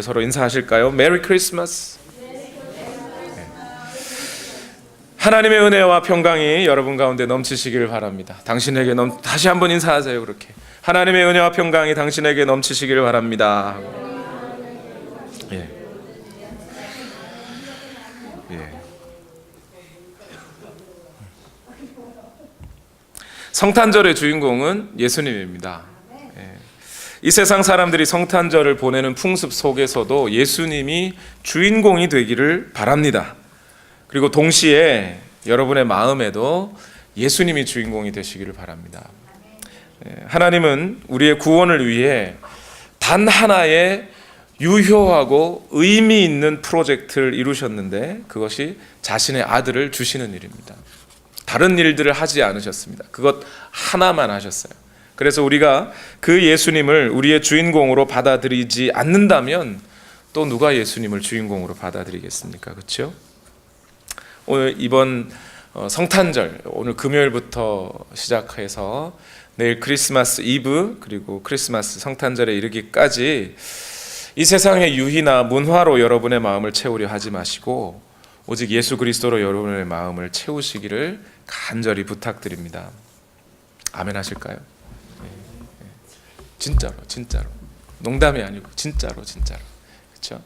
서로 인사하실까요? 메리 크리스마스. 하나님의 은혜와 평강이 여러분 가운데 넘치시길 바랍니다. 당신에게 다시 한번 인사하세요. 그렇게 하나님의 은혜와 평강이 당신에게 넘치시길 바랍니다. 예. 예. 성탄절의 주인공은 예수님입니다. 이 세상 사람들이 성탄절을 보내는 풍습 속에서도 예수님이 주인공이 되기를 바랍니다. 그리고 동시에 여러분의 마음에도 예수님이 주인공이 되시기를 바랍니다. 하나님은 우리의 구원을 위해 단 하나의 유효하고 의미 있는 프로젝트를 이루셨는데 그것이 자신의 아들을 주시는 일입니다. 다른 일들을 하지 않으셨습니다. 그것 하나만 하셨어요. 그래서 우리가 그 예수님을 우리의 주인공으로 받아들이지 않는다면 또 누가 예수님을 주인공으로 받아들이겠습니까? 그렇죠? 오늘 이번 성탄절, 오늘 금요일부터 시작해서 내일 크리스마스 이브 그리고 크리스마스 성탄절에 이르기까지 이 세상의 유희나 문화로 여러분의 마음을 채우려 하지 마시고 오직 예수 그리스도로 여러분의 마음을 채우시기를 간절히 부탁드립니다. 아멘 하실까요? 진짜로 농담이 아니고 진짜로 그렇죠?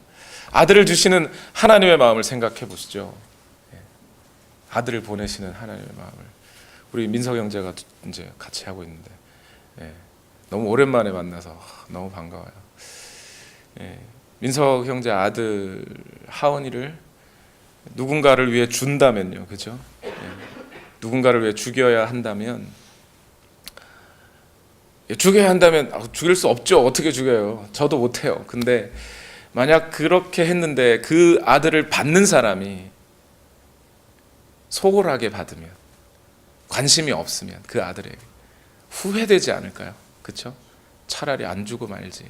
아들을 주시는 하나님의 마음을 생각해 보시죠. 아들을 보내시는 하나님의 마음을 우리 민석 형제가 이제 같이 하고 있는데 너무 오랜만에 만나서 너무 반가워요. 민석 형제 아들 하원이를 누군가를 위해 준다면요, 그죠? 누군가를 위해 죽여야 한다면. 죽여야 한다면 죽일 수 없죠. 어떻게 죽여요? 저도 못해요. 근데 만약 그렇게 했는데 그 아들을 받는 사람이 소홀하게 받으면, 관심이 없으면 그 아들에게 후회되지 않을까요? 그렇죠? 차라리 안 주고 말지.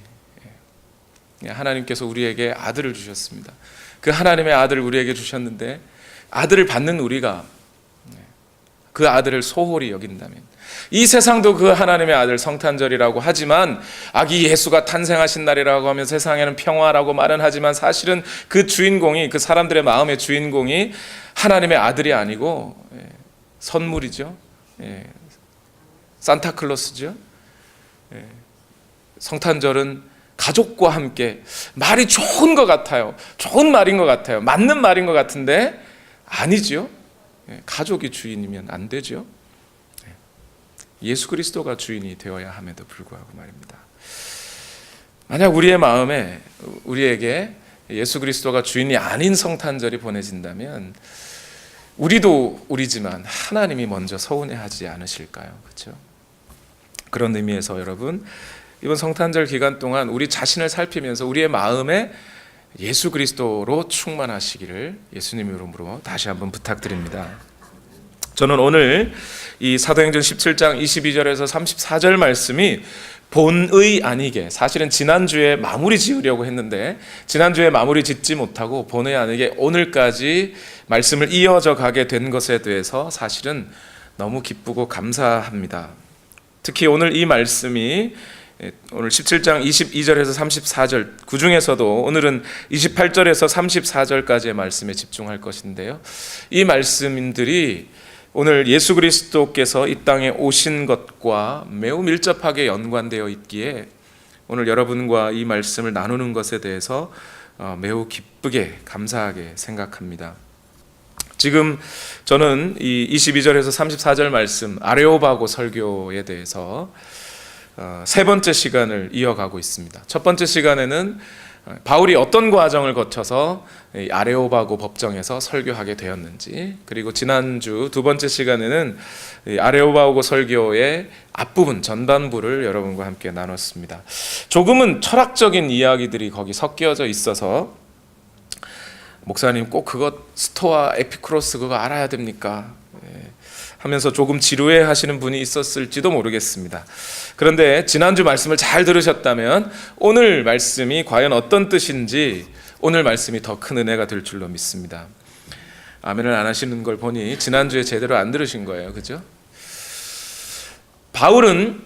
하나님께서 우리에게 아들을 주셨습니다. 그 하나님의 아들을 우리에게 주셨는데 아들을 받는 우리가 그 아들을 소홀히 여긴다면, 이 세상도 그 하나님의 아들 성탄절이라고 하지만 아기 예수가 탄생하신 날이라고 하면 세상에는 평화라고 말은 하지만 사실은 그 주인공이, 그 사람들의 마음의 주인공이 하나님의 아들이 아니고 선물이죠. 산타클로스죠. 성탄절은 가족과 함께, 말이 좋은 것 같아요. 좋은 말인 것 같아요. 맞는 말인 것 같은데 아니죠. 가족이 주인이면 안 되죠. 예수 그리스도가 주인이 되어야 함에도 불구하고 말입니다. 만약 우리의 마음에 우리에게 예수 그리스도가 주인이 아닌 성탄절이 보내진다면 우리도 우리지만 하나님이 먼저 서운해하지 않으실까요? 그렇죠? 그런 의미에서 여러분, 이번 성탄절 기간 동안 우리 자신을 살피면서 우리의 마음에 예수 그리스도로 충만하시기를 예수님 이름으로 다시 한번 부탁드립니다. 저는 오늘 이 사도행전 17장 22절에서 34절 말씀이 본의 아니게, 사실은 지난주에 마무리 지으려고 했는데 지난주에 마무리 짓지 못하고 본의 아니게 오늘까지 말씀을 이어져 가게 된 것에 대해서 사실은 너무 기쁘고 감사합니다. 특히 오늘 이 말씀이 오늘 17장 22절에서 34절, 그 중에서도 오늘은 28절에서 34절까지의 말씀에 집중할 것인데요, 이 말씀들이 오늘 예수 그리스도께서 이 땅에 오신 것과 매우 밀접하게 연관되어 있기에 오늘 여러분과 이 말씀을 나누는 것에 대해서 매우 기쁘게 감사하게 생각합니다. 지금 저는 이 22절에서 34절 말씀 아레오바고 설교에 대해서 세 번째 시간을 이어가고 있습니다. 첫 번째 시간에는 바울이 어떤 과정을 거쳐서 아레오바고 법정에서 설교하게 되었는지, 그리고 지난주 두 번째 시간에는 아레오바고 설교의 앞부분, 전반부를 여러분과 함께 나눴습니다. 조금은 철학적인 이야기들이 거기 섞여져 있어서 목사님 꼭 그것 스토아 에피쿠로스 그거 알아야 됩니까? 하면서 조금 지루해 하시는 분이 있었을지도 모르겠습니다. 그런데 지난주 말씀을 잘 들으셨다면 오늘 말씀이 과연 어떤 뜻인지 오늘 말씀이 더 큰 은혜가 될 줄로 믿습니다. 아멘을 안 하시는 걸 보니 지난주에 제대로 안 들으신 거예요. 그죠? 바울은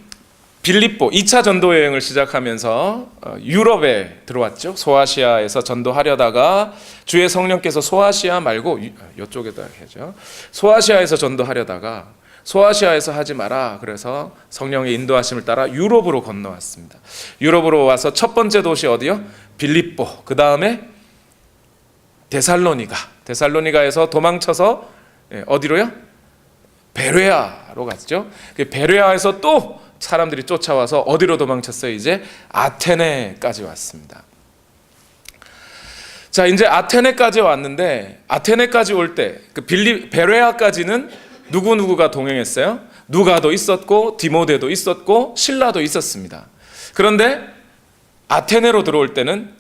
빌립보 2차 전도 여행을 시작하면서 유럽에 들어왔죠. 소아시아에서 전도하려다가 주의 성령께서 소아시아 말고 이쪽에다 해죠. 소아시아에서 전도하려다가 소아시아에서 하지 마라. 그래서 성령의 인도하심을 따라 유럽으로 건너왔습니다. 유럽으로 와서 첫 번째 도시 어디요? 빌립보. 그 다음에 데살로니가에서 도망쳐서 어디로요? 베레아로 갔죠. 베레아에서 또 사람들이 쫓아와서 어디로 도망쳤어요? 이제 아테네까지 왔습니다. 자, 이제 아테네까지 왔는데 아테네까지 올 때 그 베레아까지는 누구누구가 동행했어요? 누가도 있었고 디모데도 있었고 실라도 있었습니다. 그런데 아테네로 들어올 때는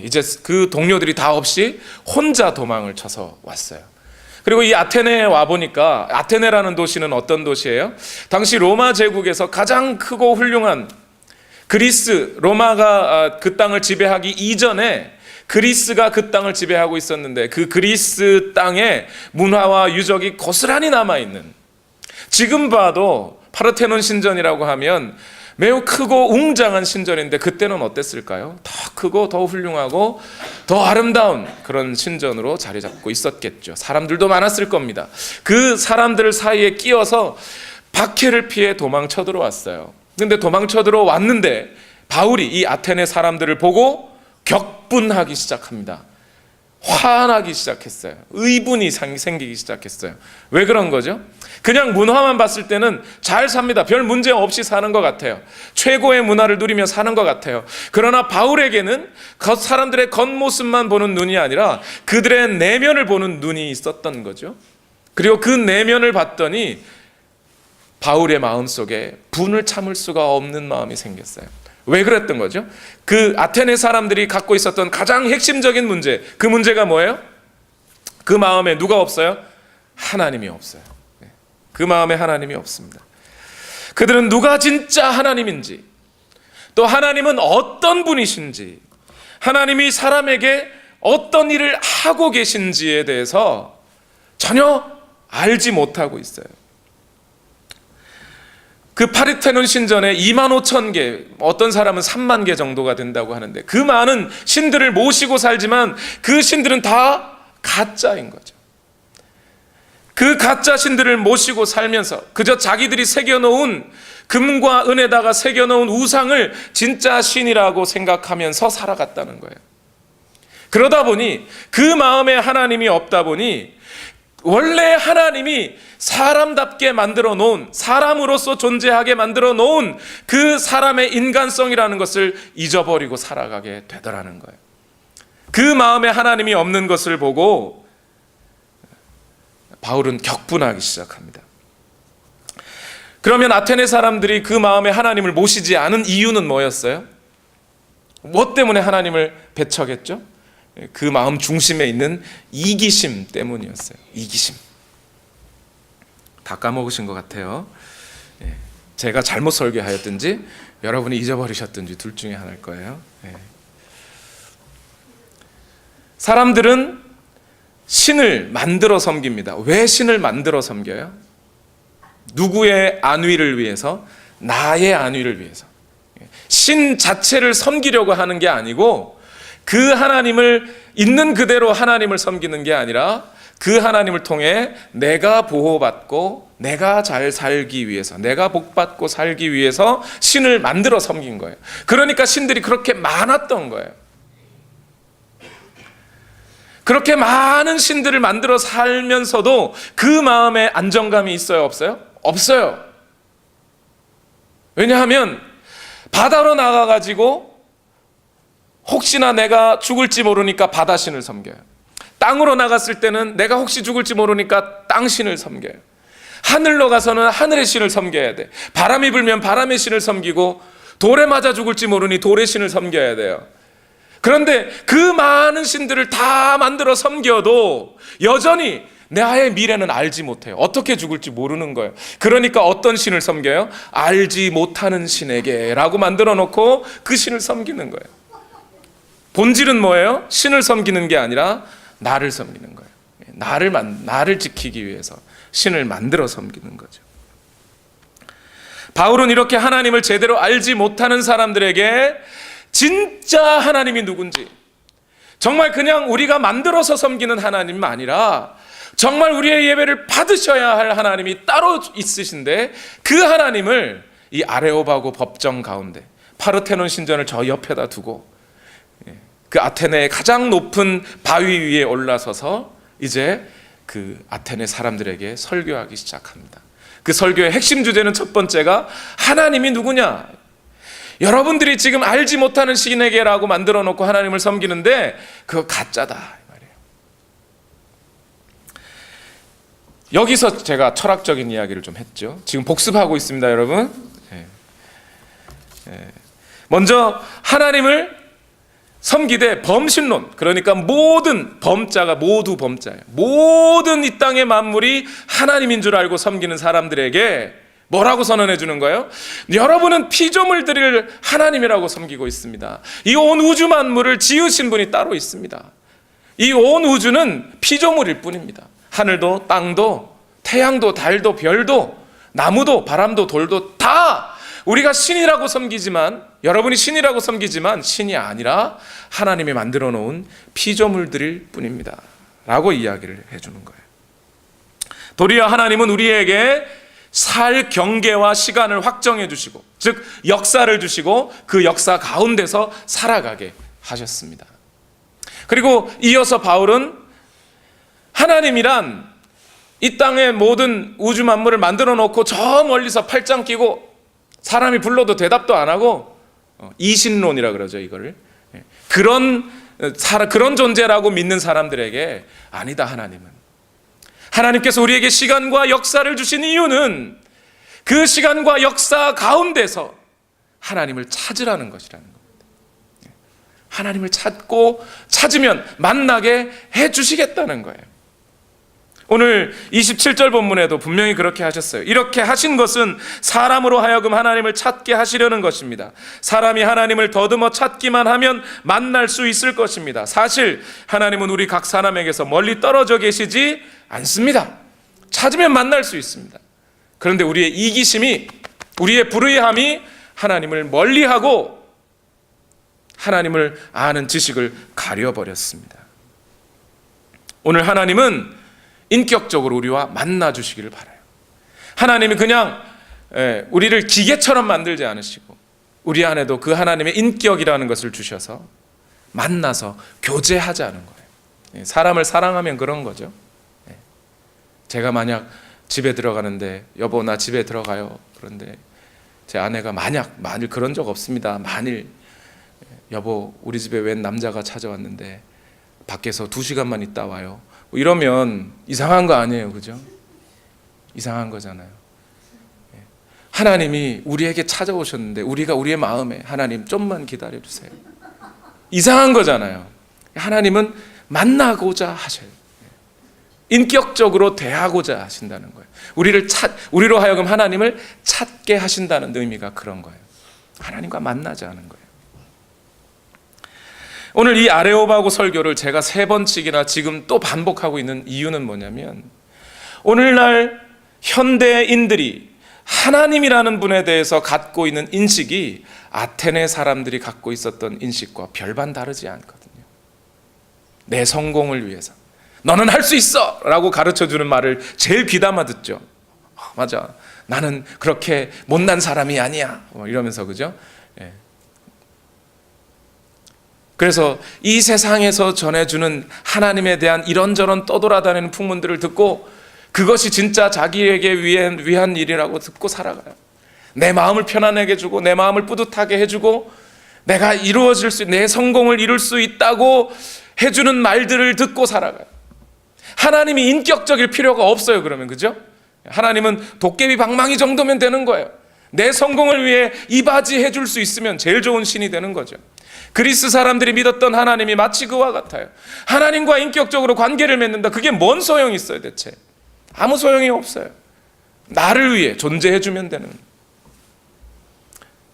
이제 그 동료들이 다 없이 혼자 도망을 쳐서 왔어요. 그리고 이 아테네에 와보니까 아테네라는 도시는 어떤 도시예요? 당시 로마 제국에서 가장 크고 훌륭한 그리스, 로마가 그 땅을 지배하기 이전에 그리스가 그 땅을 지배하고 있었는데 그 그리스 땅에 문화와 유적이 고스란히 남아있는, 지금 봐도 파르테논 신전이라고 하면 매우 크고 웅장한 신전인데 그때는 어땠을까요? 더 크고 더 훌륭하고 더 아름다운 그런 신전으로 자리 잡고 있었겠죠. 사람들도 많았을 겁니다. 그 사람들 사이에 끼어서 박해를 피해 도망쳐 들어왔어요. 근데 도망쳐 들어왔는데 바울이 이 아테네 사람들을 보고 격분하기 시작합니다. 화나기 시작했어요. 의분이 생기기 시작했어요. 왜 그런 거죠? 그냥 문화만 봤을 때는 잘 삽니다. 별 문제 없이 사는 것 같아요. 최고의 문화를 누리며 사는 것 같아요. 그러나 바울에게는 사람들의 겉모습만 보는 눈이 아니라 그들의 내면을 보는 눈이 있었던 거죠. 그리고 그 내면을 봤더니 바울의 마음속에 분을 참을 수가 없는 마음이 생겼어요. 왜 그랬던 거죠? 그 아테네 사람들이 갖고 있었던 가장 핵심적인 문제, 그 문제가 뭐예요? 그 마음에 누가 없어요? 하나님이 없어요. 그 마음에 하나님이 없습니다. 그들은 누가 진짜 하나님인지, 또 하나님은 어떤 분이신지, 하나님이 사람에게 어떤 일을 하고 계신지에 대해서 전혀 알지 못하고 있어요. 그 파르테논 신전에 25,000개, 어떤 사람은 3만 개 정도가 된다고 하는데 그 많은 신들을 모시고 살지만 그 신들은 다 가짜인 거죠. 그 가짜 신들을 모시고 살면서 그저 자기들이 새겨놓은, 금과 은에다가 새겨놓은 우상을 진짜 신이라고 생각하면서 살아갔다는 거예요. 그러다 보니 그 마음에 하나님이 없다 보니 원래 하나님이 사람답게 만들어 놓은, 사람으로서 존재하게 만들어 놓은 그 사람의 인간성이라는 것을 잊어버리고 살아가게 되더라는 거예요. 그 마음에 하나님이 없는 것을 보고 바울은 격분하기 시작합니다. 그러면 아테네 사람들이 그 마음에 하나님을 모시지 않은 이유는 뭐였어요? 뭐 때문에 하나님을 배척했죠? 그 마음 중심에 있는 이기심 때문이었어요. 이기심. 다 까먹으신 것 같아요. 제가 잘못 설교하였든지 여러분이 잊어버리셨든지 둘 중에 하나일 거예요. 사람들은 신을 만들어 섬깁니다. 왜 신을 만들어 섬겨요? 누구의 안위를 위해서? 나의 안위를 위해서. 신 자체를 섬기려고 하는 게 아니고 그 하나님을 있는 그대로 하나님을 섬기는 게 아니라 그 하나님을 통해 내가 보호받고 내가 잘 살기 위해서, 내가 복받고 살기 위해서 신을 만들어 섬긴 거예요. 그러니까 신들이 그렇게 많았던 거예요. 그렇게 많은 신들을 만들어 살면서도 그 마음에 안정감이 있어요, 없어요? 없어요. 왜냐하면 바다로 나가가지고 혹시나 내가 죽을지 모르니까 바다신을 섬겨요. 땅으로 나갔을 때는 내가 혹시 죽을지 모르니까 땅신을 섬겨요. 하늘로 가서는 하늘의 신을 섬겨야 돼. 바람이 불면 바람의 신을 섬기고 돌에 맞아 죽을지 모르니 돌의 신을 섬겨야 돼요. 그런데 그 많은 신들을 다 만들어 섬겨도 여전히 나의 미래는 알지 못해요. 어떻게 죽을지 모르는 거예요. 그러니까 어떤 신을 섬겨요? 알지 못하는 신에게 라고 만들어 놓고 그 신을 섬기는 거예요. 본질은 뭐예요? 신을 섬기는 게 아니라 나를 섬기는 거예요. 나를 지키기 위해서 신을 만들어 섬기는 거죠. 바울은 이렇게 하나님을 제대로 알지 못하는 사람들에게 진짜 하나님이 누군지, 정말 그냥 우리가 만들어서 섬기는 하나님이 아니라 정말 우리의 예배를 받으셔야 할 하나님이 따로 있으신데, 그 하나님을 이 아레오바고 법정 가운데 파르테논 신전을 저 옆에다 두고 그 아테네의 가장 높은 바위 위에 올라서서 이제 그 아테네 사람들에게 설교하기 시작합니다. 그 설교의 핵심 주제는 첫 번째가 하나님이 누구냐. 여러분들이 지금 알지 못하는 신에게라고 만들어 놓고 하나님을 섬기는데 그거 가짜다 이 말이에요. 여기서 제가 철학적인 이야기를 좀 했죠. 지금 복습하고 있습니다, 여러분. 먼저 하나님을 섬기되 범신론, 그러니까 모든 범자가 모두 범자예요. 모든 이 땅의 만물이 하나님인 줄 알고 섬기는 사람들에게 뭐라고 선언해 주는 거예요? 여러분은 피조물들을 하나님이라고 섬기고 있습니다. 이 온 우주 만물을 지으신 분이 따로 있습니다. 이 온 우주는 피조물일 뿐입니다. 하늘도 땅도 태양도 달도 별도 나무도 바람도 돌도 다 우리가 신이라고 섬기지만, 여러분이 신이라고 섬기지만 신이 아니라 하나님이 만들어 놓은 피조물들일 뿐입니다 라고 이야기를 해주는 거예요. 도리어 하나님은 우리에게 살 경계와 시간을 확정해 주시고, 즉 역사를 주시고 그 역사 가운데서 살아가게 하셨습니다. 그리고 이어서 바울은 하나님이란 이 땅의 모든 우주 만물을 만들어 놓고 저 멀리서 팔짱 끼고 사람이 불러도 대답도 안 하고, 이신론이라 그러죠 이거를. 그런 존재라고 믿는 사람들에게 아니다, 하나님께서 우리에게 시간과 역사를 주신 이유는 그 시간과 역사 가운데서 하나님을 찾으라는 것이라는 겁니다. 하나님을 찾고 찾으면 만나게 해주시겠다는 거예요. 오늘 27절 본문에도 분명히 그렇게 하셨어요. 이렇게 하신 것은 사람으로 하여금 하나님을 찾게 하시려는 것입니다. 사람이 하나님을 더듬어 찾기만 하면 만날 수 있을 것입니다. 사실 하나님은 우리 각 사람에게서 멀리 떨어져 계시지 않습니다. 찾으면 만날 수 있습니다. 그런데 우리의 이기심이, 우리의 불의함이 하나님을 멀리하고 하나님을 아는 지식을 가려버렸습니다. 오늘 하나님은 인격적으로 우리와 만나 주시기를 바라요. 하나님이 그냥 우리를 기계처럼 만들지 않으시고 우리 안에도 그 하나님의 인격이라는 것을 주셔서 만나서 교제하자는 거예요. 사람을 사랑하면 그런 거죠. 제가 만약 집에 들어가는데 여보 나 집에 들어가요. 그런데 제 아내가 만일 그런 적 없습니다. 만일 여보 우리 집에 웬 남자가 찾아왔는데 밖에서 2시간만 있다 와요. 이러면 이상한 거 아니에요, 그죠? 이상한 거잖아요. 하나님이 우리에게 찾아오셨는데 우리가 우리의 마음에 하나님 좀만 기다려 주세요. 이상한 거잖아요. 하나님은 만나고자 하셔요. 인격적으로 대하고자 하신다는 거예요. 우리로 하여금 하나님을 찾게 하신다는 의미가 그런 거예요. 하나님과 만나자는 거예요. 오늘 이 아레오바고 설교를 제가 3번씩이나 지금 또 반복하고 있는 이유는 뭐냐면, 오늘날 현대인들이 하나님이라는 분에 대해서 갖고 있는 인식이 아테네 사람들이 갖고 있었던 인식과 별반 다르지 않거든요. 내 성공을 위해서 너는 할 수 있어 라고 가르쳐주는 말을 제일 귀담아 듣죠. 맞아, 나는 그렇게 못난 사람이 아니야 이러면서, 그죠? 그래서 이 세상에서 전해주는 하나님에 대한 이런저런 떠돌아다니는 풍문들을 듣고 그것이 진짜 자기에게 위한 일이라고 듣고 살아가요. 내 마음을 편안하게 해주고 내 마음을 뿌듯하게 해주고 내가 내 성공을 이룰 수 있다고 해주는 말들을 듣고 살아가요. 하나님이 인격적일 필요가 없어요. 그러면, 그죠? 하나님은 도깨비 방망이 정도면 되는 거예요. 내 성공을 위해 이바지 해줄 수 있으면 제일 좋은 신이 되는 거죠. 그리스 사람들이 믿었던 하나님이 마치 그와 같아요. 하나님과 인격적으로 관계를 맺는다. 그게 뭔 소용이 있어요 대체? 아무 소용이 없어요. 나를 위해 존재해주면 되는.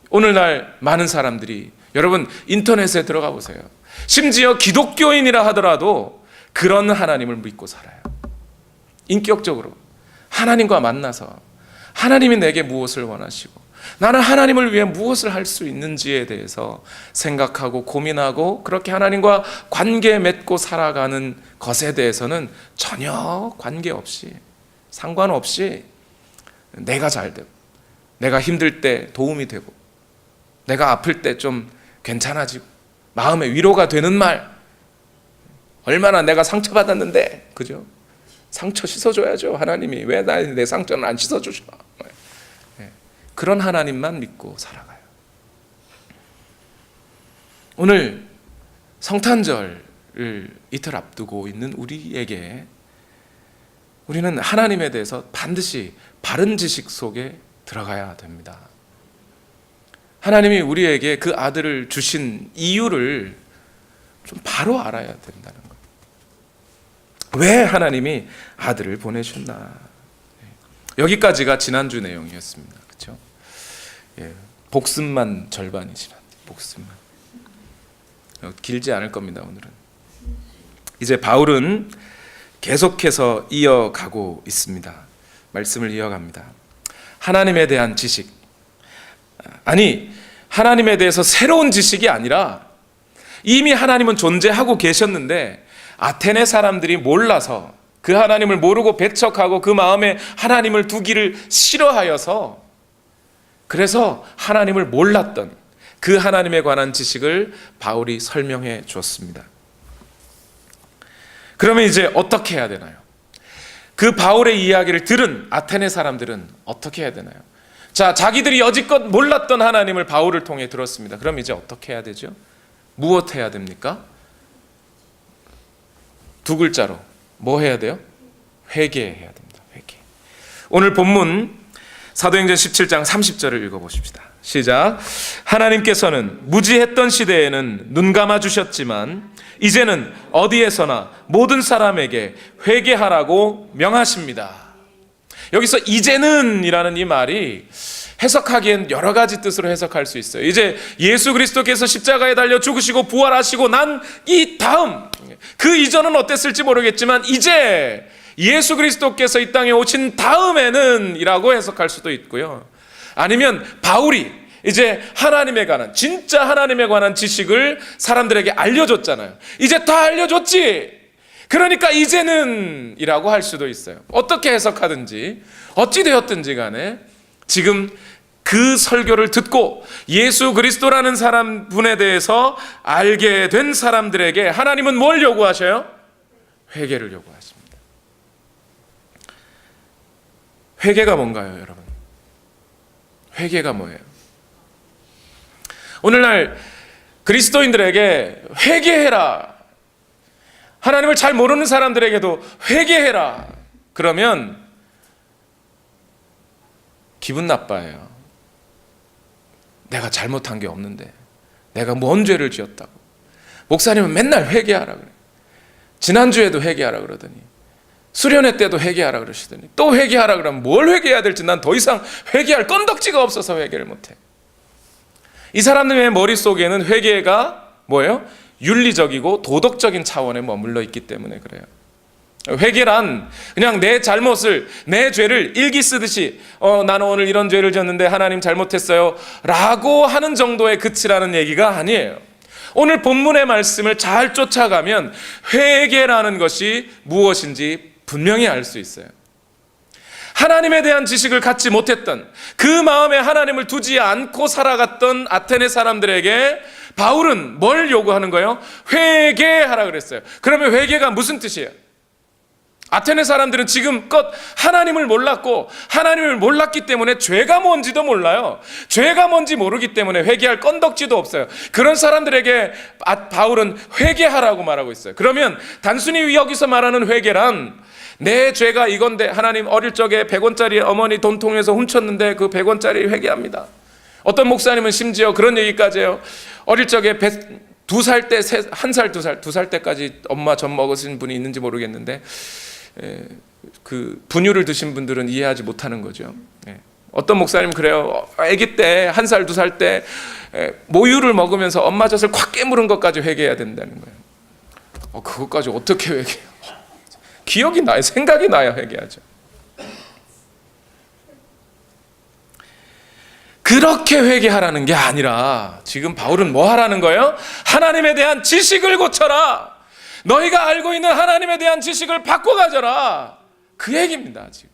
오늘날 많은 사람들이, 여러분 인터넷에 들어가 보세요. 심지어 기독교인이라 하더라도 그런 하나님을 믿고 살아요. 인격적으로 하나님과 만나서 하나님이 내게 무엇을 원하시고 나는 하나님을 위해 무엇을 할 수 있는지에 대해서 생각하고 고민하고 그렇게 하나님과 관계 맺고 살아가는 것에 대해서는 전혀 관계없이, 상관없이 내가 잘 되고, 내가 힘들 때 도움이 되고, 내가 아플 때 좀 괜찮아지고, 마음의 위로가 되는 말, 얼마나 내가 상처받았는데, 그죠? 상처 씻어줘야죠. 하나님이 왜 내 상처는 안 씻어주셔? 그런 하나님만 믿고 살아가요. 오늘 성탄절을 이틀 앞두고 있는 우리에게, 우리는 하나님에 대해서 반드시 바른 지식 속에 들어가야 됩니다. 하나님이 우리에게 그 아들을 주신 이유를 좀 바로 알아야 된다는 거예요. 왜 하나님이 아들을 보내셨나? 여기까지가 지난주 내용이었습니다. 그렇죠? 복습만 절반이 지난, 복습만. 길지 않을 겁니다. 오늘은. 이제 바울은 계속해서 이어가고 있습니다. 말씀을 이어갑니다. 하나님에 대한 지식, 아니 하나님에 대해서 새로운 지식이 아니라 이미 하나님은 존재하고 계셨는데 아테네 사람들이 몰라서, 그 하나님을 모르고 배척하고 그 마음에 하나님을 두기를 싫어하여서, 그래서 하나님을 몰랐던 그 하나님에 관한 지식을 바울이 설명해 주었습니다. 그러면 이제 어떻게 해야 되나요? 그 바울의 이야기를 들은 아테네 사람들은 어떻게 해야 되나요? 자, 자기들이 여지껏 몰랐던 하나님을 바울을 통해 들었습니다. 그럼 이제 어떻게 해야 되죠? 무엇 해야 됩니까? 두 글자로 뭐 해야 돼요? 회개해야 됩니다. 회개. 오늘 본문 사도행전 17장 30절을 읽어보십시다. 시작. 하나님께서는 무지했던 시대에는 눈 감아 주셨지만 이제는 어디에서나 모든 사람에게 회개하라고 명하십니다. 여기서 이제는 이라는 이 말이 해석하기엔 여러 가지 뜻으로 해석할 수 있어요. 이제 예수 그리스도께서 십자가에 달려 죽으시고 부활하시고 난 이 다음, 그 이전은 어땠을지 모르겠지만 이제 예수 그리스도께서 이 땅에 오신 다음에는 이라고 해석할 수도 있고요. 아니면 바울이 이제 하나님에 관한, 진짜 하나님에 관한 지식을 사람들에게 알려줬잖아요. 이제 다 알려줬지, 그러니까 이제는 이라고 할 수도 있어요. 어떻게 해석하든지 어찌 되었든지 간에 지금 그 설교를 듣고 예수 그리스도라는 사람 분에 대해서 알게 된 사람들에게 하나님은 뭘 요구하셔요? 회개를 요구하십니다. 회개가 뭔가요, 여러분? 회개가 뭐예요? 오늘날 그리스도인들에게 회개해라, 하나님을 잘 모르는 사람들에게도 회개해라 그러면 기분 나빠해요. 내가 잘못한 게 없는데, 내가 뭔 죄를 지었다고. 목사님은 맨날 회개하라 그래요. 지난주에도 회개하라 그러더니, 수련회 때도 회개하라 그러시더니, 또 회개하라 그러면 뭘 회개해야 될지 난 더 이상 회개할 건덕지가 없어서 회개를 못해. 이 사람들의 머릿속에는 회개가 뭐예요? 윤리적이고 도덕적인 차원에 머물러 있기 때문에 그래요. 회개란 그냥 내 잘못을, 내 죄를 일기 쓰듯이 나는 오늘 이런 죄를 지었는데 하나님 잘못했어요 라고 하는 정도에 그치라는 얘기가 아니에요. 오늘 본문의 말씀을 잘 쫓아가면 회개라는 것이 무엇인지 분명히 알 수 있어요. 하나님에 대한 지식을 갖지 못했던, 그 마음에 하나님을 두지 않고 살아갔던 아테네 사람들에게 바울은 뭘 요구하는 거예요? 회개하라 그랬어요. 그러면 회개가 무슨 뜻이에요? 아테네 사람들은 지금껏 하나님을 몰랐고, 하나님을 몰랐기 때문에 죄가 뭔지도 몰라요. 죄가 뭔지 모르기 때문에 회개할 건덕지도 없어요. 그런 사람들에게 바울은 회개하라고 말하고 있어요. 그러면 단순히 여기서 말하는 회개란, 내 죄가 이건데 하나님 어릴 적에 100원짜리 어머니 돈통에서 훔쳤는데 그 100원짜리 회개합니다. 어떤 목사님은 심지어 그런 얘기까지 해요. 어릴 적에 2살 때, 1살, 2살 때까지 엄마 젖 먹으신 분이 있는지 모르겠는데 그 분유를 드신 분들은 이해하지 못하는 거죠. 어떤 목사님 그래요. 아기 때 1살, 2살 때 모유를 먹으면서 엄마 젖을 콱 깨물은 것까지 회개해야 된다는 거예요. 그것까지 어떻게 회개해요? 기억이 나요. 생각이 나야 회개하죠. 그 그렇게 회개하라는 게 아니라 지금 바울은 뭐 하라는 거예요? 하나님에 대한 지식을 고쳐라. 너희가 알고 있는 하나님에 대한 지식을 바꿔가져라. 그 얘기입니다. 지금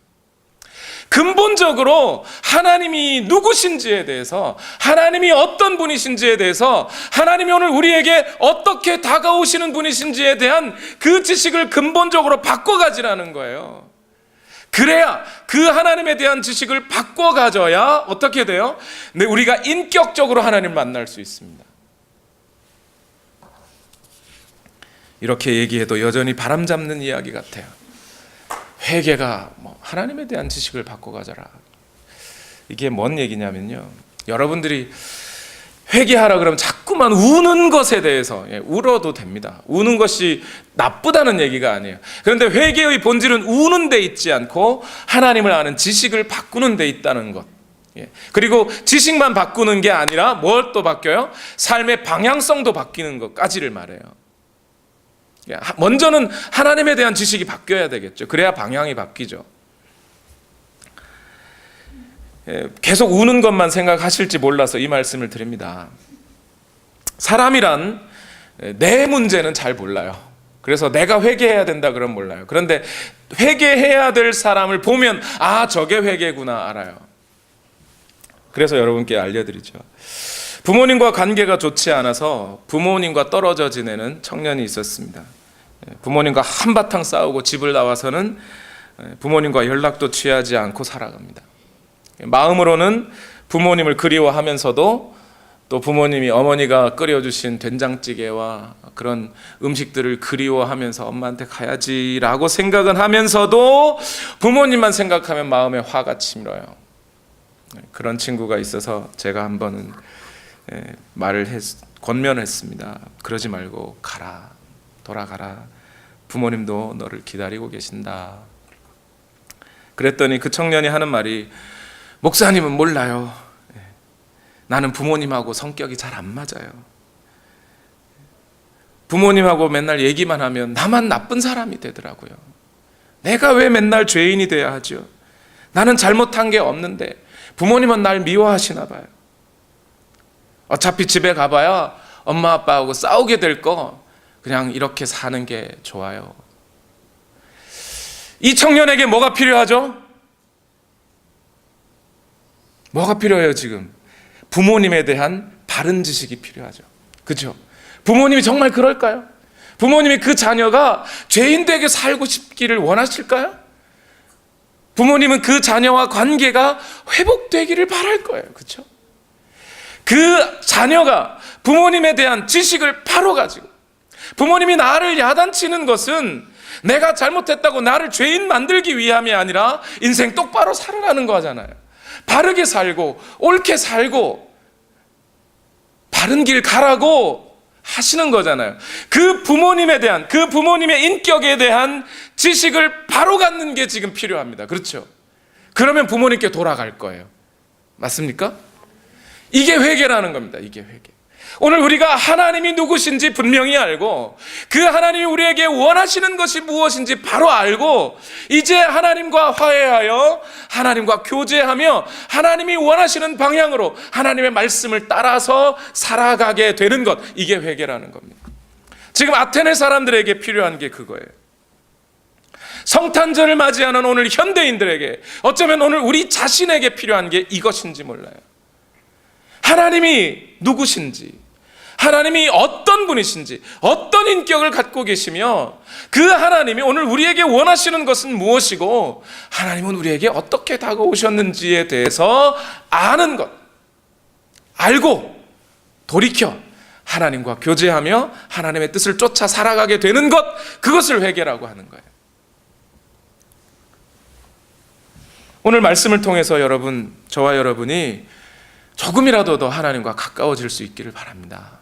근본적으로 하나님이 누구신지에 대해서, 하나님이 어떤 분이신지에 대해서, 하나님이 오늘 우리에게 어떻게 다가오시는 분이신지에 대한 그 지식을 근본적으로 바꿔가지라는 거예요. 그래야 그 하나님에 대한 지식을 바꿔가져야 어떻게 돼요? 네, 우리가 인격적으로 하나님을 만날 수 있습니다. 이렇게 얘기해도 여전히 바람잡는 이야기 같아요. 회개가 하나님에 대한 지식을 바꿔가져라. 이게 뭔 얘기냐면요, 여러분들이 회개하라 그러면 자꾸만 우는 것에 대해서, 울어도 됩니다. 우는 것이 나쁘다는 얘기가 아니에요. 그런데 회개의 본질은 우는 데 있지 않고 하나님을 아는 지식을 바꾸는 데 있다는 것. 그리고 지식만 바꾸는 게 아니라 뭘 또 바뀌어요? 삶의 방향성도 바뀌는 것까지를 말해요. 먼저는 하나님에 대한 지식이 바뀌어야 되겠죠. 그래야 방향이 바뀌죠. 계속 우는 것만 생각하실지 몰라서 이 말씀을 드립니다. 사람이란 내 문제는 잘 몰라요. 그래서 내가 회개해야 된다 그러면 몰라요. 그런데 회개해야 될 사람을 보면 아, 저게 회개구나 알아요. 그래서 여러분께 알려드리죠. 부모님과 관계가 좋지 않아서 부모님과 떨어져 지내는 청년이 있었습니다. 부모님과 한바탕 싸우고 집을 나와서는 부모님과 연락도 취하지 않고 살아갑니다. 마음으로는 부모님을 그리워하면서도 또 부모님이 어머니가 끓여주신 된장찌개와 그런 음식들을 그리워하면서 엄마한테 가야지라고 생각은 하면서도 부모님만 생각하면 마음에 화가 치밀어요. 그런 친구가 있어서 제가 한 번은 권면했습니다. 그러지 말고 가라, 돌아가라. 부모님도 너를 기다리고 계신다. 그랬더니 그 청년이 하는 말이, 목사님은 몰라요. 나는 부모님하고 성격이 잘 안 맞아요. 부모님하고 맨날 얘기만 하면 나만 나쁜 사람이 되더라고요. 내가 왜 맨날 죄인이 돼야 하죠? 나는 잘못한 게 없는데 부모님은 날 미워하시나 봐요. 어차피 집에 가봐야 엄마 아빠하고 싸우게 될 거 그냥 이렇게 사는 게 좋아요. 이 청년에게 뭐가 필요하죠? 뭐가 필요해요 지금? 부모님에 대한 바른 지식이 필요하죠. 그렇죠? 부모님이 정말 그럴까요? 부모님이 그 자녀가 죄인 되게 살고 싶기를 원하실까요? 부모님은 그 자녀와 관계가 회복되기를 바랄 거예요. 그렇죠? 그 자녀가 부모님에 대한 지식을 바로 가지고, 부모님이 나를 야단치는 것은 내가 잘못했다고 나를 죄인 만들기 위함이 아니라 인생 똑바로 살아라는 거잖아요. 바르게 살고 옳게 살고 바른 길 가라고 하시는 거잖아요. 그 부모님에 대한, 그 부모님의 인격에 대한 지식을 바로 갖는 게 지금 필요합니다. 그렇죠? 그러면 부모님께 돌아갈 거예요. 맞습니까? 이게 회개라는 겁니다. 이게 회개. 오늘 우리가 하나님이 누구신지 분명히 알고 그 하나님이 우리에게 원하시는 것이 무엇인지 바로 알고 이제 하나님과 화해하여 하나님과 교제하며 하나님이 원하시는 방향으로 하나님의 말씀을 따라서 살아가게 되는 것, 이게 회개라는 겁니다. 지금 아테네 사람들에게 필요한 게 그거예요. 성탄절을 맞이하는 오늘 현대인들에게, 어쩌면 오늘 우리 자신에게 필요한 게 이것인지 몰라요. 하나님이 누구신지, 하나님이 어떤 분이신지, 어떤 인격을 갖고 계시며 그 하나님이 오늘 우리에게 원하시는 것은 무엇이고 하나님은 우리에게 어떻게 다가오셨는지에 대해서 아는 것, 알고 돌이켜 하나님과 교제하며 하나님의 뜻을 쫓아 살아가게 되는 것, 그것을 회개라고 하는 거예요. 오늘 말씀을 통해서 여러분, 저와 여러분이 조금이라도 더 하나님과 가까워질 수 있기를 바랍니다.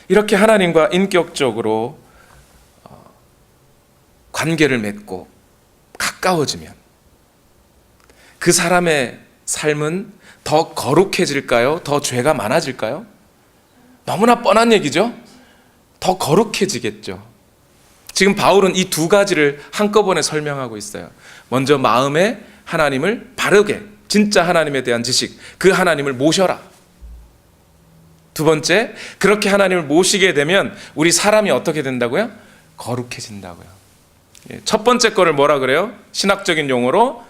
이렇게 하나님과 인격적으로 관계를 맺고 가까워지면 그 사람의 삶은 더 거룩해질까요? 더 죄가 많아질까요? 너무나 뻔한 얘기죠? 더 거룩해지겠죠. 지금 바울은 이 두 가지를 한꺼번에 설명하고 있어요. 먼저 마음에 하나님을 바르게, 진짜 하나님에 대한 지식, 그 하나님을 모셔라. 두 번째, 그렇게 하나님을 모시게 되면 우리 사람이 어떻게 된다고요? 거룩해진다고요. 첫 번째 거를 뭐라 그래요? 신학적인 용어로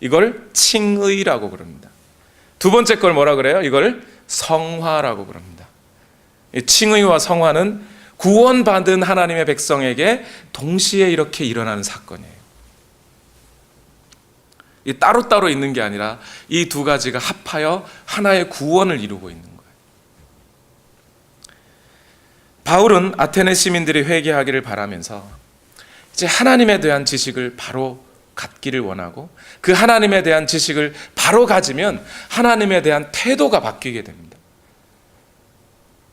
이걸 칭의라고 그럽니다. 두 번째 걸 뭐라 그래요? 이걸 성화라고 그럽니다. 칭의와 성화는 구원받은 하나님의 백성에게 동시에 이렇게 일어나는 사건이에요. 따로따로 있는 게 아니라 이 두 가지가 합하여 하나의 구원을 이루고 있는 거예요. 바울은 아테네 시민들이 회개하기를 바라면서 이제 하나님에 대한 지식을 바로 갖기를 원하고, 그 하나님에 대한 지식을 바로 가지면 하나님에 대한 태도가 바뀌게 됩니다.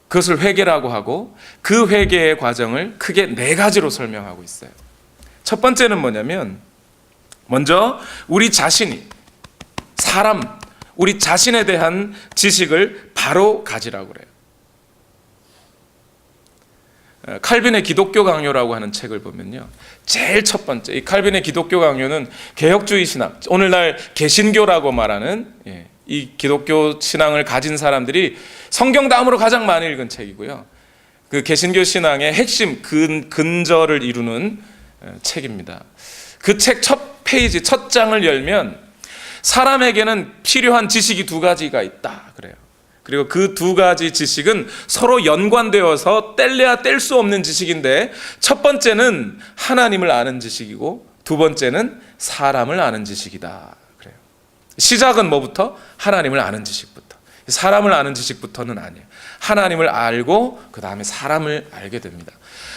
그것을 회개라고 하고, 그 회개의 과정을 크게 네 가지로 설명하고 있어요. 첫 번째는 뭐냐면, 먼저 우리 자신이, 사람, 우리 자신에 대한 지식을 바로 가지라고 그래요. 칼빈의 기독교 강요라고 하는 책을 보면요, 제일 첫 번째, 이 칼빈의 기독교 강요는 개혁주의 신앙, 오늘날 개신교라고 말하는 이 기독교 신앙을 가진 사람들이 성경 다음으로 가장 많이 읽은 책이고요, 그 개신교 신앙의 핵심 근저를 이루는 책입니다. 그 책 첫 페이지, 첫 장을 열면 사람에게는 필요한 지식이 두 가지가 있다 그래요. 그리고 그 두 가지 지식은 서로 연관되어서 뗄래야 뗄 수 없는 지식인데, 첫 번째는 하나님을 아는 지식이고 두 번째는 사람을 아는 지식이다 그래요. 시작은 뭐부터? 하나님을 아는 지식부터. 사람을 아는 지식부터는 아니에요. 하나님을 알고 그 다음에 사람을 알게 됩니다.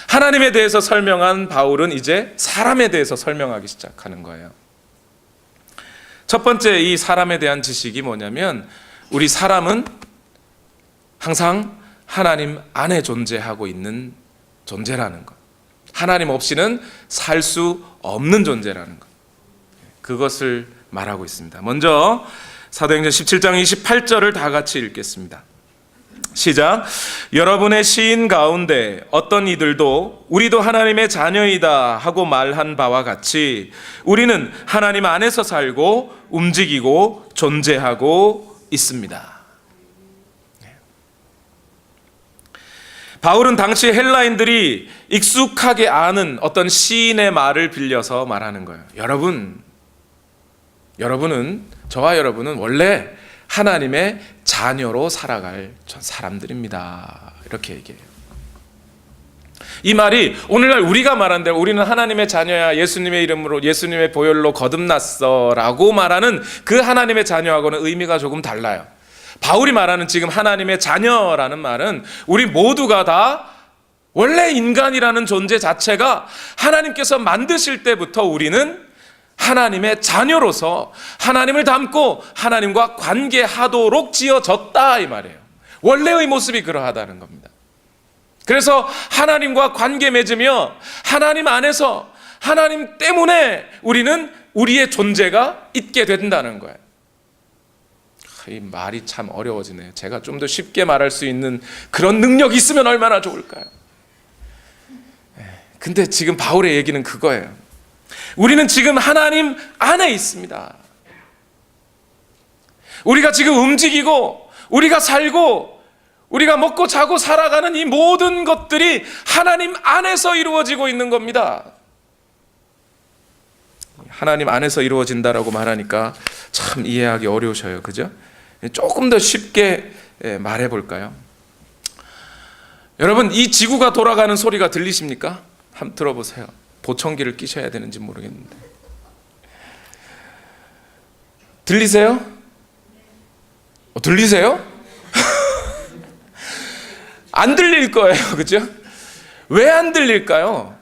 하나님에 대해서 설명한 바울은 이제 사람에 대해서 설명하기 시작하는 거예요. 첫 번째 이 사람에 대한 지식이 뭐냐면, 우리 사람은 항상 하나님 안에 존재하고 있는 존재라는 것, 하나님 없이는 살 수 없는 존재라는 것, 그것을 말하고 있습니다. 먼저 사도행전 17장 28절을 다 같이 읽겠습니다. 시작. 여러분의 시인 가운데 어떤 이들도 우리도 하나님의 자녀이다 하고 말한 바와 같이 우리는 하나님 안에서 살고 움직이고 존재하고 있습니다. 바울은 당시 헬라인들이 익숙하게 아는 어떤 시인의 말을 빌려서 말하는 거예요. 저와 여러분은 원래 하나님의 자녀로 살아갈 사람들입니다. 이렇게 얘기해요. 이 말이 오늘날 우리가 말한 대로 우리는 하나님의 자녀야, 예수님의 이름으로, 예수님의 보혈로 거듭났어 라고 말하는 그 하나님의 자녀하고는 의미가 조금 달라요. 바울이 말하는 지금 하나님의 자녀라는 말은 우리 모두가 다 원래 인간이라는 존재 자체가 하나님께서 만드실 때부터 우리는 하나님의 자녀로서 하나님을 닮고 하나님과 관계하도록 지어졌다 이 말이에요. 원래의 모습이 그러하다는 겁니다. 그래서 하나님과 관계 맺으며 하나님 안에서 하나님 때문에 우리는 우리의 존재가 있게 된다는 거예요. 이 말이 참 어려워지네요. 제가 좀 더 쉽게 말할 수 있는 그런 능력이 있으면 얼마나 좋을까요? 근데 지금 바울의 얘기는 그거예요. 우리는 지금 하나님 안에 있습니다. 우리가 지금 움직이고 우리가 살고 우리가 먹고 자고 살아가는 이 모든 것들이 하나님 안에서 이루어지고 있는 겁니다. 하나님 안에서 이루어진다라고 말하니까 참 이해하기 어려우셔요. 그죠? 조금 더 쉽게 말해 볼까요? 여러분, 이 지구가 돌아가는 소리가 들리십니까? 한번 들어보세요. 보청기를 끼셔야 되는지 모르겠는데. 들리세요? 들리세요? 안 들릴 거예요. 그죠? 왜 안 들릴까요?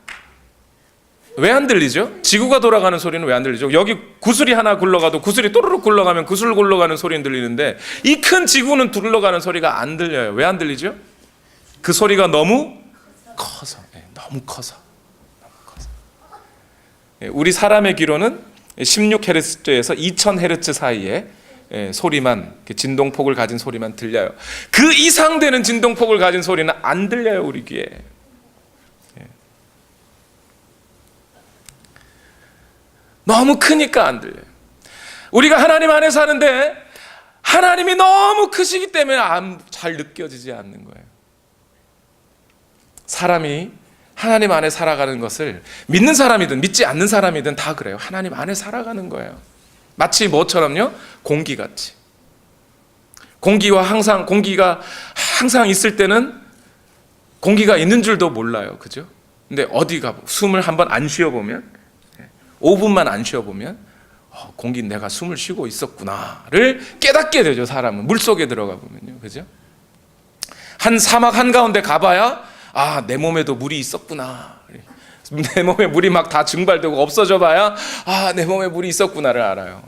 왜 안 들리죠? 지구가 돌아가는 소리는 왜 안 들리죠? 여기 구슬이 하나 굴러가도 구슬이 또르륵 굴러가면 구슬 굴러가는 소리는 들리는데 이 큰 지구는 굴러가는 소리가 안 들려요. 왜 안 들리죠? 그 소리가 너무 커서. 너무 커서. 우리 사람의 귀로는 16Hz에서 2000Hz 사이에 소리만, 진동폭을 가진 소리만 들려요. 그 이상 되는 진동폭을 가진 소리는 안 들려요, 우리 귀에. 너무 크니까 안 들려요. 우리가 하나님 안에 사는데 하나님이 너무 크시기 때문에 잘 느껴지지 않는 거예요. 사람이 하나님 안에 살아가는 것을 믿는 사람이든 믿지 않는 사람이든 다 그래요. 하나님 안에 살아가는 거예요. 마치 뭐처럼요? 공기같이. 공기가 항상 있을 때는 공기가 있는 줄도 몰라요. 그죠? 근데 어디가 숨을 한번 안 쉬어보면 5분만 안 쉬어보면 공기 내가 숨을 쉬고 있었구나를 깨닫게 되죠. 사람은 물속에 들어가 보면요. 그죠? 한 사막 한가운데 가봐야 내 몸에도 물이 있었구나. 내 몸에 물이 막 다 증발되고 없어져 봐야 내 몸에 물이 있었구나를 알아요.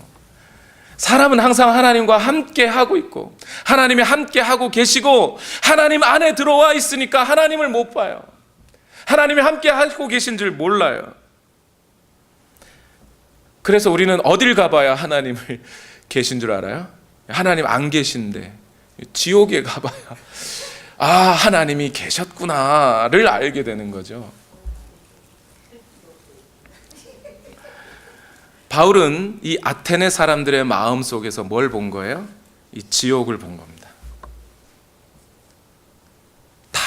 사람은 항상 하나님과 함께 하고 있고 하나님이 함께 하고 계시고 하나님 안에 들어와 있으니까 하나님을 못 봐요. 하나님이 함께 하고 계신 줄 몰라요. 그래서 우리는 어딜 가봐야 하나님을 계신 줄 알아요? 하나님 안 계신데 지옥에 가봐야 하나님이 계셨구나를 알게 되는 거죠. 바울은 이 아테네 사람들의 마음 속에서 뭘 본 거예요? 이 지옥을 본 겁니다. 다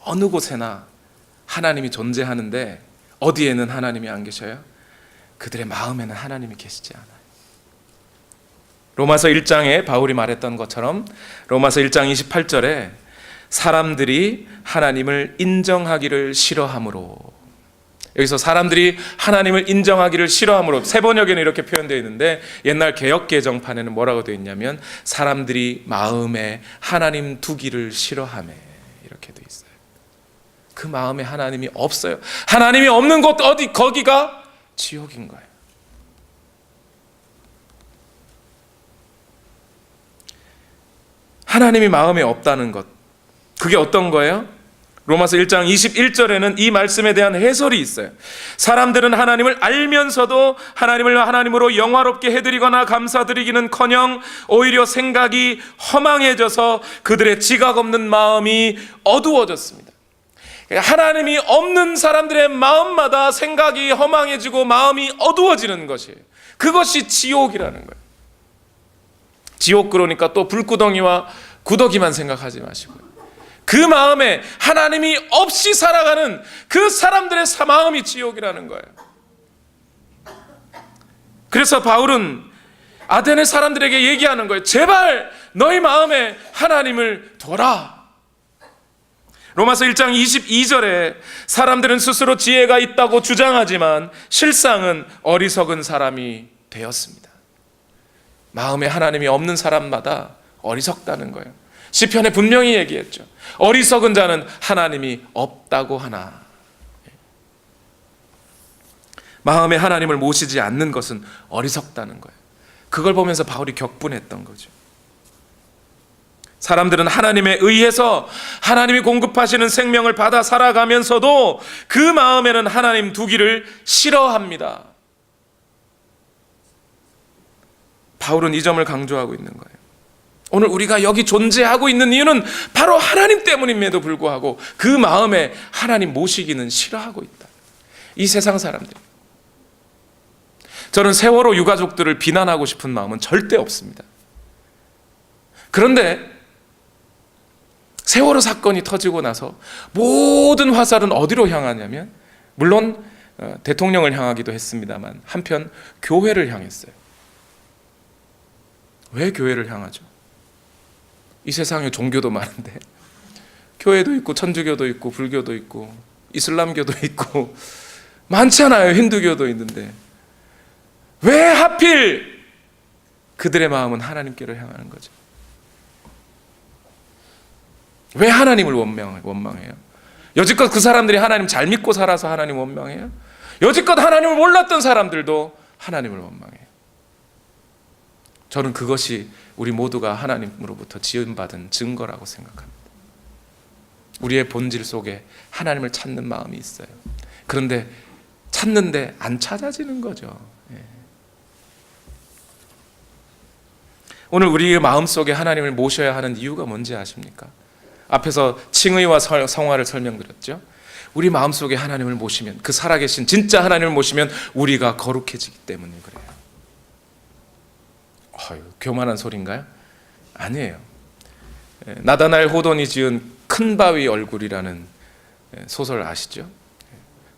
어느 곳에나 하나님이 존재하는데 어디에는 하나님이 안 계셔요? 그들의 마음에는 하나님이 계시지 않아요. 로마서 1장에 바울이 말했던 것처럼 로마서 1장 28절에 사람들이 하나님을 인정하기를 싫어함으로, 여기서 사람들이 하나님을 인정하기를 싫어함으로 세 번역에는 이렇게 표현되어 있는데 옛날 개역개정판에는 뭐라고 되어 있냐면 사람들이 마음에 하나님 두기를 싫어하며 이렇게 되어 있어요. 그 마음에 하나님이 없어요. 하나님이 없는 곳 어디 거기가 지옥인 거예요. 하나님이 마음에 없다는 것, 그게 어떤 거예요? 로마서 1장 21절에는 이 말씀에 대한 해설이 있어요. 사람들은 하나님을 알면서도 하나님을 하나님으로 영화롭게 해드리거나 감사드리기는커녕 오히려 생각이 허망해져서 그들의 지각 없는 마음이 어두워졌습니다. 하나님이 없는 사람들의 마음마다 생각이 허망해지고 마음이 어두워지는 것이에요. 그것이 지옥이라는 거예요. 지옥 그러니까 또 불구덩이와 구더기만 생각하지 마시고요. 그 마음에 하나님이 없이 살아가는 그 사람들의 마음이 지옥이라는 거예요. 그래서 바울은 아테네 사람들에게 얘기하는 거예요. 제발 너희 마음에 하나님을 둬라. 로마서 1장 22절에 사람들은 스스로 지혜가 있다고 주장하지만 실상은 어리석은 사람이 되었습니다. 마음에 하나님이 없는 사람마다 어리석다는 거예요. 시편에 분명히 얘기했죠. 어리석은 자는 하나님이 없다고 하나. 마음에 하나님을 모시지 않는 것은 어리석다는 거예요. 그걸 보면서 바울이 격분했던 거죠. 사람들은 하나님에 의해서 하나님이 공급하시는 생명을 받아 살아가면서도 그 마음에는 하나님 두기를 싫어합니다. 바울은 이 점을 강조하고 있는 거예요. 오늘 우리가 여기 존재하고 있는 이유는 바로 하나님 때문임에도 불구하고 그 마음에 하나님 모시기는 싫어하고 있다. 이 세상 사람들. 저는 세월호 유가족들을 비난하고 싶은 마음은 절대 없습니다. 그런데 세월호 사건이 터지고 나서 모든 화살은 어디로 향하냐면 물론 대통령을 향하기도 했습니다만 한편 교회를 향했어요. 왜 교회를 향하죠? 이 세상에 종교도 많은데 교회도 있고 천주교도 있고 불교도 있고 이슬람교도 있고 많잖아요. 힌두교도 있는데 왜 하필 그들의 마음은 하나님께로 향하는 거죠? 왜 하나님을 원망해요? 여지껏 그 사람들이 하나님 잘 믿고 살아서 하나님 원망해요? 여지껏 하나님을 몰랐던 사람들도 하나님을 원망해요. 저는 그것이 우리 모두가 하나님으로부터 지음받은 증거라고 생각합니다. 우리의 본질 속에 하나님을 찾는 마음이 있어요. 그런데 찾는데 안 찾아지는 거죠. 오늘 우리의 마음속에 하나님을 모셔야 하는 이유가 뭔지 아십니까? 앞에서 칭의와 성화를 설명드렸죠. 우리 마음속에 하나님을 모시면, 그 살아계신 진짜 하나님을 모시면 우리가 거룩해지기 때문에 그래요. 교만한 소리인가요? 아니에요. 나다나엘 호돈이 지은 큰 바위 얼굴이라는 소설 아시죠?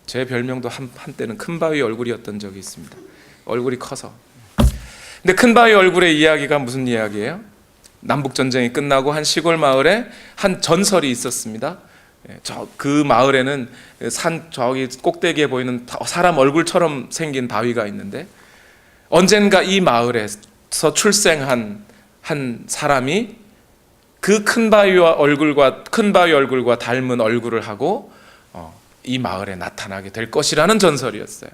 제 별명도 한때는 큰 바위 얼굴이었던 적이 있습니다. 얼굴이 커서. 근데 큰 바위 얼굴의 이야기가 무슨 이야기예요? 남북전쟁이 끝나고 한 시골 마을에 한 전설이 있었습니다. 그 마을에는 산 저기 꼭대기에 보이는 사람 얼굴처럼 생긴 바위가 있는데, 언젠가 이 마을에서 출생한 한 사람이 그 큰 바위 얼굴과 닮은 얼굴을 하고 이 마을에 나타나게 될 것이라는 전설이었어요.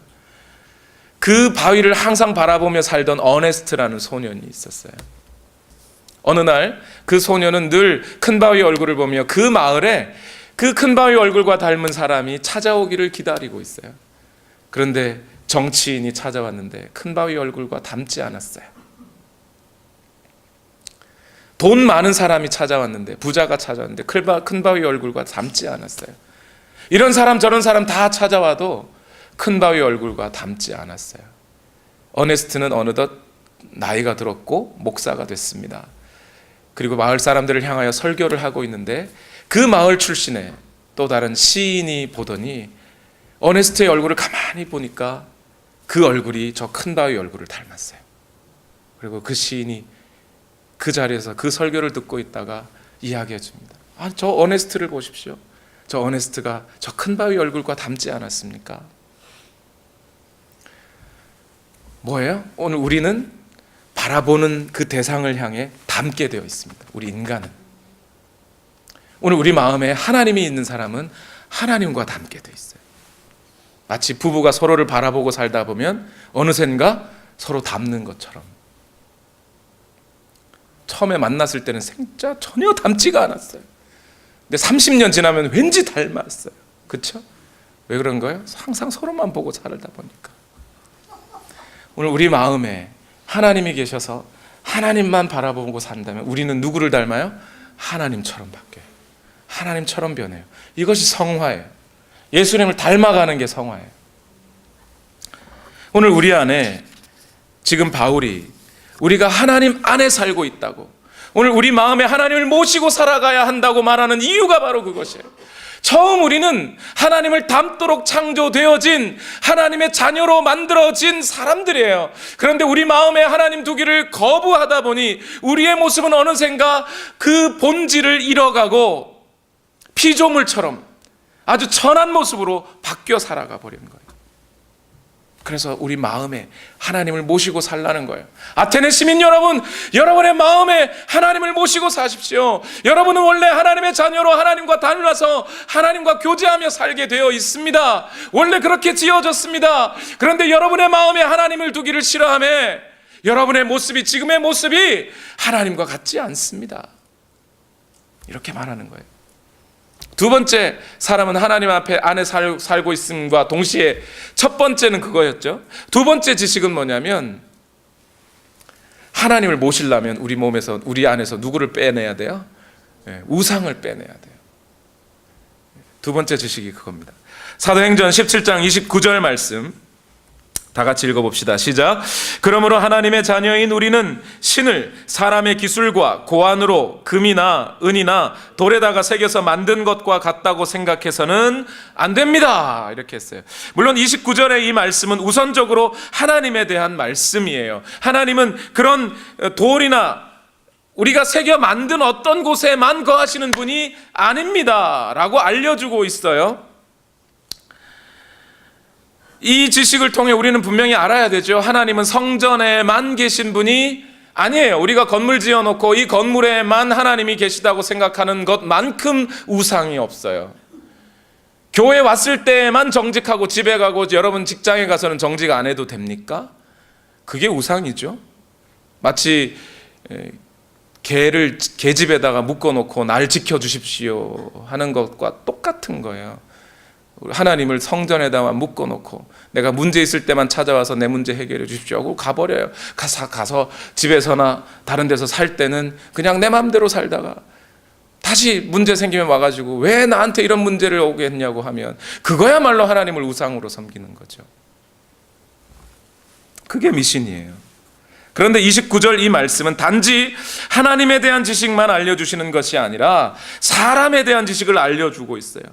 그 바위를 항상 바라보며 살던 어네스트라는 소년이 있었어요. 어느 날 그 소년은 늘 큰 바위 얼굴을 보며 그 마을에 그 큰 바위 얼굴과 닮은 사람이 찾아오기를 기다리고 있어요. 그런데 정치인이 찾아왔는데 큰 바위 얼굴과 닮지 않았어요. 돈 많은 사람이 찾아왔는데, 부자가 찾아왔는데 큰 바위 얼굴과 닮지 않았어요. 이런 사람 저런 사람 다 찾아와도 큰 바위 얼굴과 닮지 않았어요. 어네스트는 어느덧 나이가 들었고 목사가 됐습니다. 그리고 마을 사람들을 향하여 설교를 하고 있는데, 그 마을 출신의 또 다른 시인이 보더니 어네스트의 얼굴을 가만히 보니까 그 얼굴이 저 큰 바위 얼굴을 닮았어요. 그리고 그 시인이 그 자리에서 그 설교를 듣고 있다가 이야기해 줍니다. 저 어네스트를 보십시오. 저 어네스트가 저 큰 바위 얼굴과 닮지 않았습니까? 뭐예요? 오늘 우리는 바라보는 그 대상을 향해 닮게 되어 있습니다. 우리 인간은. 오늘 우리 마음에 하나님이 있는 사람은 하나님과 닮게 되어 있어요. 마치 부부가 서로를 바라보고 살다 보면 어느샌가 서로 닮는 것처럼. 처음에 만났을 때는 진짜 전혀 닮지가 않았어요. 근데 30년 지나면 왠지 닮았어요. 그렇죠? 왜 그런 거예요? 항상 서로만 보고 살다 보니까. 오늘 우리 마음에 하나님이 계셔서 하나님만 바라보고 산다면 우리는 누구를 닮아요? 하나님처럼 바뀌어요. 하나님처럼 변해요. 이것이 성화예요. 예수님을 닮아가는 게 성화예요. 오늘 우리 안에 지금 바울이 우리가 하나님 안에 살고 있다고, 오늘 우리 마음에 하나님을 모시고 살아가야 한다고 말하는 이유가 바로 그것이에요. 처음 우리는 하나님을 닮도록 창조되어진 하나님의 자녀로 만들어진 사람들이에요. 그런데 우리 마음에 하나님 두기를 거부하다 보니 우리의 모습은 어느샌가 그 본질을 잃어가고 피조물처럼 아주 천한 모습으로 바뀌어 살아가 버린 거예요. 그래서 우리 마음에 하나님을 모시고 살라는 거예요. 아테네 시민 여러분, 여러분의 마음에 하나님을 모시고 사십시오. 여러분은 원래 하나님의 자녀로 하나님과 닮아서 하나님과 교제하며 살게 되어 있습니다. 원래 그렇게 지어졌습니다. 그런데 여러분의 마음에 하나님을 두기를 싫어하며 여러분의 모습이, 지금의 모습이 하나님과 같지 않습니다. 이렇게 말하는 거예요. 두 번째, 사람은 하나님 앞에 안에 살고 있음과 동시에 첫 번째는 그거였죠. 두 번째 지식은 뭐냐면, 하나님을 모시려면 우리 몸에서, 우리 안에서 누구를 빼내야 돼요? 우상을 빼내야 돼요. 두 번째 지식이 그겁니다. 사도행전 17장 29절 말씀 다 같이 읽어봅시다. 시작. 그러므로 하나님의 자녀인 우리는 신을 사람의 기술과 고안으로 금이나 은이나 돌에다가 새겨서 만든 것과 같다고 생각해서는 안 됩니다. 이렇게 했어요. 물론 29절의 이 말씀은 우선적으로 하나님에 대한 말씀이에요. 하나님은 그런 돌이나 우리가 새겨 만든 어떤 곳에만 거하시는 분이 아닙니다 라고 알려주고 있어요. 이 지식을 통해 우리는 분명히 알아야 되죠. 하나님은 성전에만 계신 분이 아니에요. 우리가 건물 지어놓고 이 건물에만 하나님이 계시다고 생각하는 것만큼 우상이 없어요. 교회 왔을 때만 정직하고 집에 가고 여러분 직장에 가서는 정직 안 해도 됩니까? 그게 우상이죠. 마치 개를 계집에다가 묶어놓고 날 지켜주십시오 하는 것과 똑같은 거예요. 하나님을 성전에다만 묶어놓고 내가 문제 있을 때만 찾아와서 내 문제 해결해 주십시오 하고 가버려요. 가서 집에서나 다른 데서 살 때는 그냥 내 마음대로 살다가 다시 문제 생기면 와가지고 왜 나한테 이런 문제를 오게 했냐고 하면 그거야말로 하나님을 우상으로 섬기는 거죠. 그게 미신이에요. 그런데 29절 이 말씀은 단지 하나님에 대한 지식만 알려주시는 것이 아니라 사람에 대한 지식을 알려주고 있어요.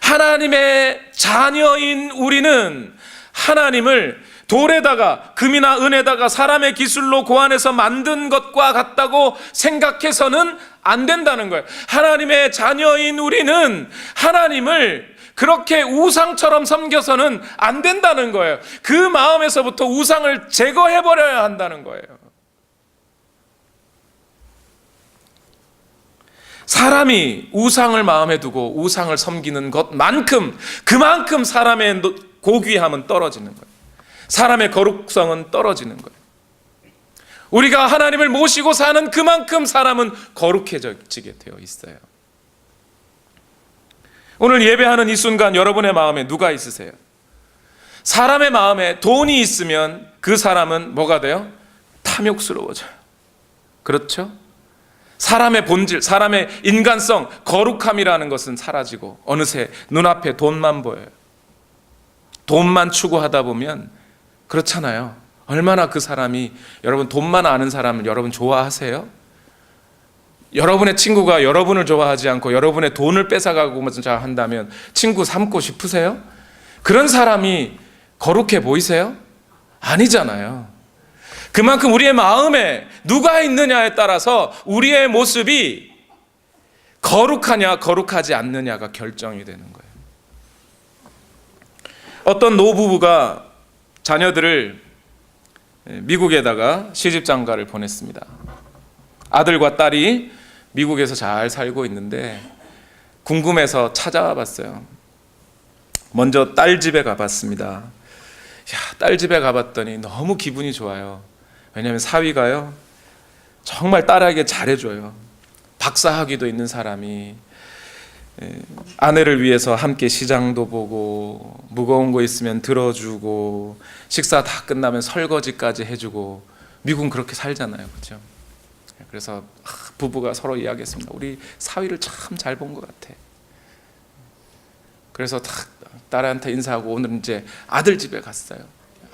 하나님의 자녀인 우리는 하나님을 돌에다가 금이나 은에다가 사람의 기술로 고안해서 만든 것과 같다고 생각해서는 안 된다는 거예요. 하나님의 자녀인 우리는 하나님을 그렇게 우상처럼 섬겨서는 안 된다는 거예요. 그 마음에서부터 우상을 제거해버려야 한다는 거예요. 사람이 우상을 마음에 두고 우상을 섬기는 것만큼 그만큼 사람의 고귀함은 떨어지는 거예요. 사람의 거룩성은 떨어지는 거예요. 우리가 하나님을 모시고 사는 그만큼 사람은 거룩해지게 되어 있어요. 오늘 예배하는 이 순간 여러분의 마음에 누가 있으세요? 사람의 마음에 돈이 있으면 그 사람은 뭐가 돼요? 탐욕스러워져요. 그렇죠? 사람의 본질, 사람의 인간성, 거룩함이라는 것은 사라지고 어느새 눈앞에 돈만 보여요. 돈만 추구하다 보면 그렇잖아요. 얼마나 그 사람이, 여러분 돈만 아는 사람을 여러분 좋아하세요? 여러분의 친구가 여러분을 좋아하지 않고 여러분의 돈을 뺏어가고 한다면 친구 삼고 싶으세요? 그런 사람이 거룩해 보이세요? 아니잖아요. 그만큼 우리의 마음에 누가 있느냐에 따라서 우리의 모습이 거룩하냐 거룩하지 않느냐가 결정이 되는 거예요. 어떤 노부부가 자녀들을 미국에다가 시집장가를 보냈습니다. 아들과 딸이 미국에서 잘 살고 있는데 궁금해서 찾아와 봤어요. 먼저 딸 집에 가봤습니다. 딸 집에 가봤더니 너무 기분이 좋아요. 왜냐하면 사위가요 정말 딸에게 잘해줘요. 박사학위도 있는 사람이 아내를 위해서 함께 시장도 보고 무거운 거 있으면 들어주고 식사 다 끝나면 설거지까지 해주고, 미국은 그렇게 살잖아요, 그렇죠? 그래서 부부가 서로 이야기했습니다. 우리 사위를 참 잘 본 것 같아. 그래서 딸한테 인사하고 오늘 이제 아들 집에 갔어요.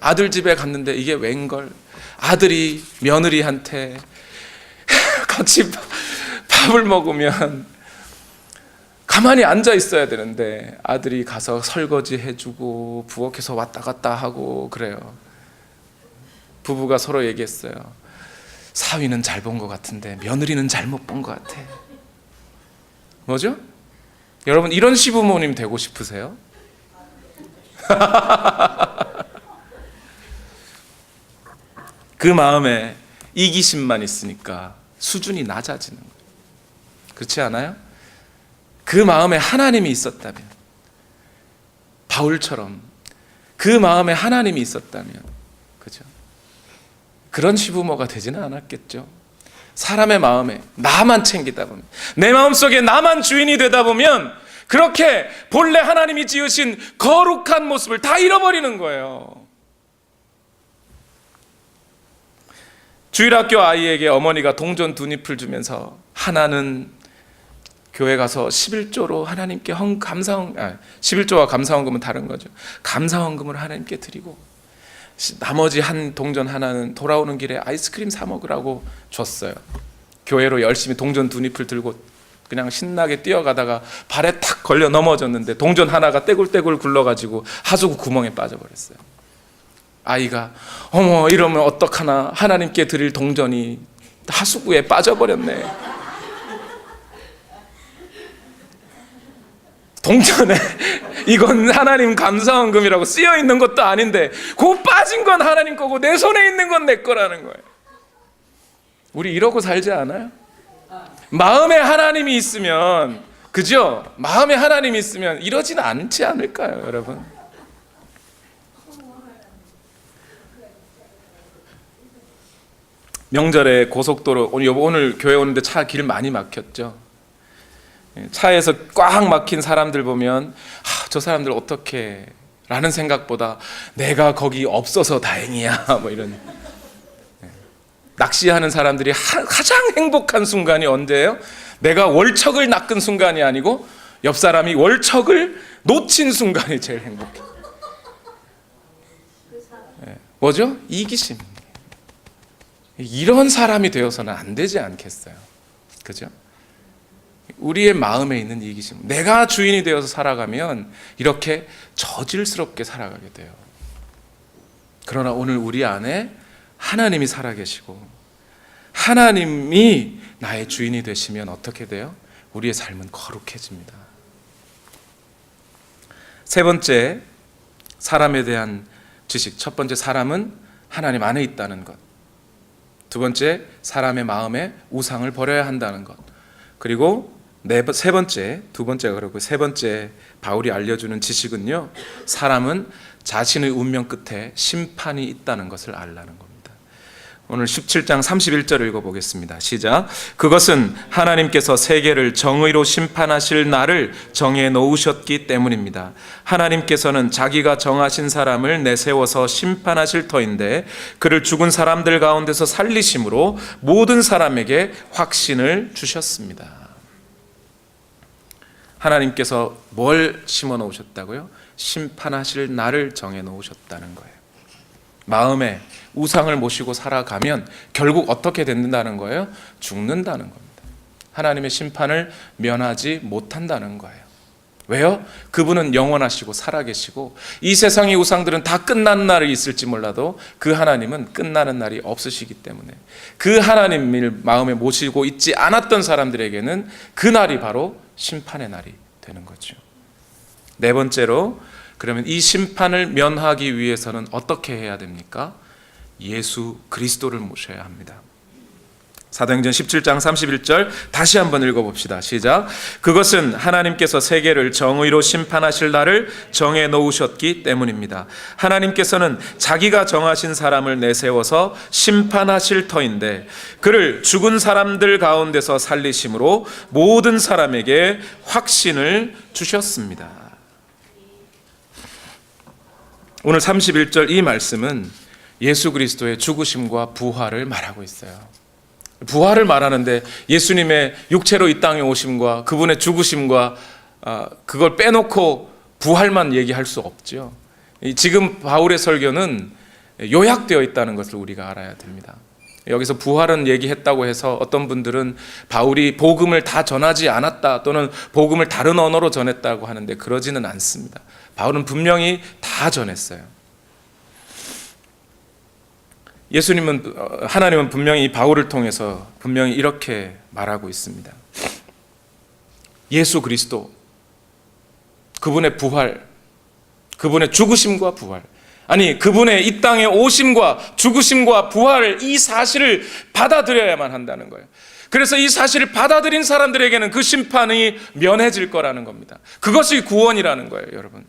아들 집에 갔는데 이게 웬걸, 아들이 며느리한테 같이 밥을 먹으면 가만히 앉아 있어야 되는데 아들이 가서 설거지 해주고 부엌에서 왔다 갔다 하고 그래요. 부부가 서로 얘기했어요. 사위는 잘 본 것 같은데 며느리는 잘못 본 것 같아. 뭐죠? 여러분 이런 시부모님 되고 싶으세요? 그 마음에 이기심만 있으니까 수준이 낮아지는 거예요. 그렇지 않아요? 그 마음에 하나님이 있었다면, 바울처럼 그 마음에 하나님이 있었다면, 그죠? 그런 시부모가 되지는 않았겠죠. 사람의 마음에 나만 챙기다 보면, 내 마음속에 나만 주인이 되다 보면 그렇게 본래 하나님이 지으신 거룩한 모습을 다 잃어버리는 거예요. 주일학교 아이에게 어머니가 동전 2잎을 주면서 하나는 교회 가서 11조로 하나님께 11조와 감사헌금은 다른 거죠. 감사헌금을 하나님께 드리고 나머지 한 동전 하나는 돌아오는 길에 아이스크림 사 먹으라고 줬어요. 교회로 열심히 동전 2잎을 들고 그냥 신나게 뛰어가다가 발에 탁 걸려 넘어졌는데 동전 하나가 떼굴떼굴 굴러가지고 하수구 구멍에 빠져버렸어요. 아이가 어머 이러면 어떡하나, 하나님께 드릴 동전이 하수구에 빠져버렸네. 동전에 이건 하나님 감사헌금이라고 쓰여 있는 것도 아닌데 그 빠진 건 하나님 거고 내 손에 있는 건 내 거라는 거예요. 우리 이러고 살지 않아요? 마음에 하나님이 있으면, 그죠? 마음에 하나님이 있으면 이러지는 않지 않을까요, 여러분? 명절에 고속도로, 오늘 교회 오는데 차 길 많이 막혔죠. 차에서 꽉 막힌 사람들 보면 저 사람들 어떻게 라는 생각보다 내가 거기 없어서 다행이야 뭐 이런. 낚시하는 사람들이 가장 행복한 순간이 언제예요? 내가 월척을 낚은 순간이 아니고 옆 사람이 월척을 놓친 순간이 제일 행복해. 뭐죠? 이기심. 이런 사람이 되어서는 안 되지 않겠어요? 그죠? 우리의 마음에 있는 이기심, 내가 주인이 되어서 살아가면 이렇게 저질스럽게 살아가게 돼요. 그러나 오늘 우리 안에 하나님이 살아계시고 하나님이 나의 주인이 되시면 어떻게 돼요? 우리의 삶은 거룩해집니다. 세 번째, 사람에 대한 지식. 첫 번째, 사람은 하나님 안에 있다는 것. 두 번째, 사람의 마음에 우상을 버려야 한다는 것. 그리고 세 번째, 두 번째가 그렇고 세 번째 바울이 알려주는 지식은요, 사람은 자신의 운명 끝에 심판이 있다는 것을 알라는 겁니다. 오늘 17장 31절을 읽어보겠습니다. 시작. 그것은 하나님께서 세계를 정의로 심판하실 날을 정해 놓으셨기 때문입니다. 하나님께서는 자기가 정하신 사람을 내세워서 심판하실 터인데 그를 죽은 사람들 가운데서 살리심으로 모든 사람에게 확신을 주셨습니다. 하나님께서 뭘 심어 놓으셨다고요? 심판하실 날을 정해 놓으셨다는 거예요. 마음에 우상을 모시고 살아가면 결국 어떻게 된다는 거예요? 죽는다는 겁니다. 하나님의 심판을 면하지 못한다는 거예요. 왜요? 그분은 영원하시고 살아계시고 이 세상의 우상들은 다 끝난 날이 있을지 몰라도 그 하나님은 끝나는 날이 없으시기 때문에 그 하나님을 마음에 모시고 있지 않았던 사람들에게는 그 날이 바로 심판의 날이 되는 거죠. 네 번째로, 그러면 이 심판을 면하기 위해서는 어떻게 해야 됩니까? 예수 그리스도를 모셔야 합니다. 사도행전 17장 31절 다시 한번 읽어봅시다. 시작. 그것은 하나님께서 세계를 정의로 심판하실 날을 정해 놓으셨기 때문입니다. 하나님께서는 자기가 정하신 사람을 내세워서 심판하실 터인데 그를 죽은 사람들 가운데서 살리심으로 모든 사람에게 확신을 주셨습니다. 오늘 31절 이 말씀은 예수 그리스도의 죽으심과 부활을 말하고 있어요. 부활을 말하는데 예수님의 육체로 이 땅에 오심과 그분의 죽으심과 그걸 빼놓고 부활만 얘기할 수 없죠. 지금 바울의 설교는 요약되어 있다는 것을 우리가 알아야 됩니다. 여기서 부활은 얘기했다고 해서 어떤 분들은 바울이 복음을 다 전하지 않았다 또는 복음을 다른 언어로 전했다고 하는데 그러지는 않습니다. 바울은 분명히 다 전했어요. 하나님은 분명히 바울을 통해서 분명히 이렇게 말하고 있습니다. 예수 그리스도, 그분의 부활, 그분의 죽으심과 부활, 아니 그분의 이 땅에 오심과 죽으심과 부활, 이 사실을 받아들여야만 한다는 거예요. 그래서 이 사실을 받아들인 사람들에게는 그 심판이 면해질 거라는 겁니다. 그것이 구원이라는 거예요, 여러분.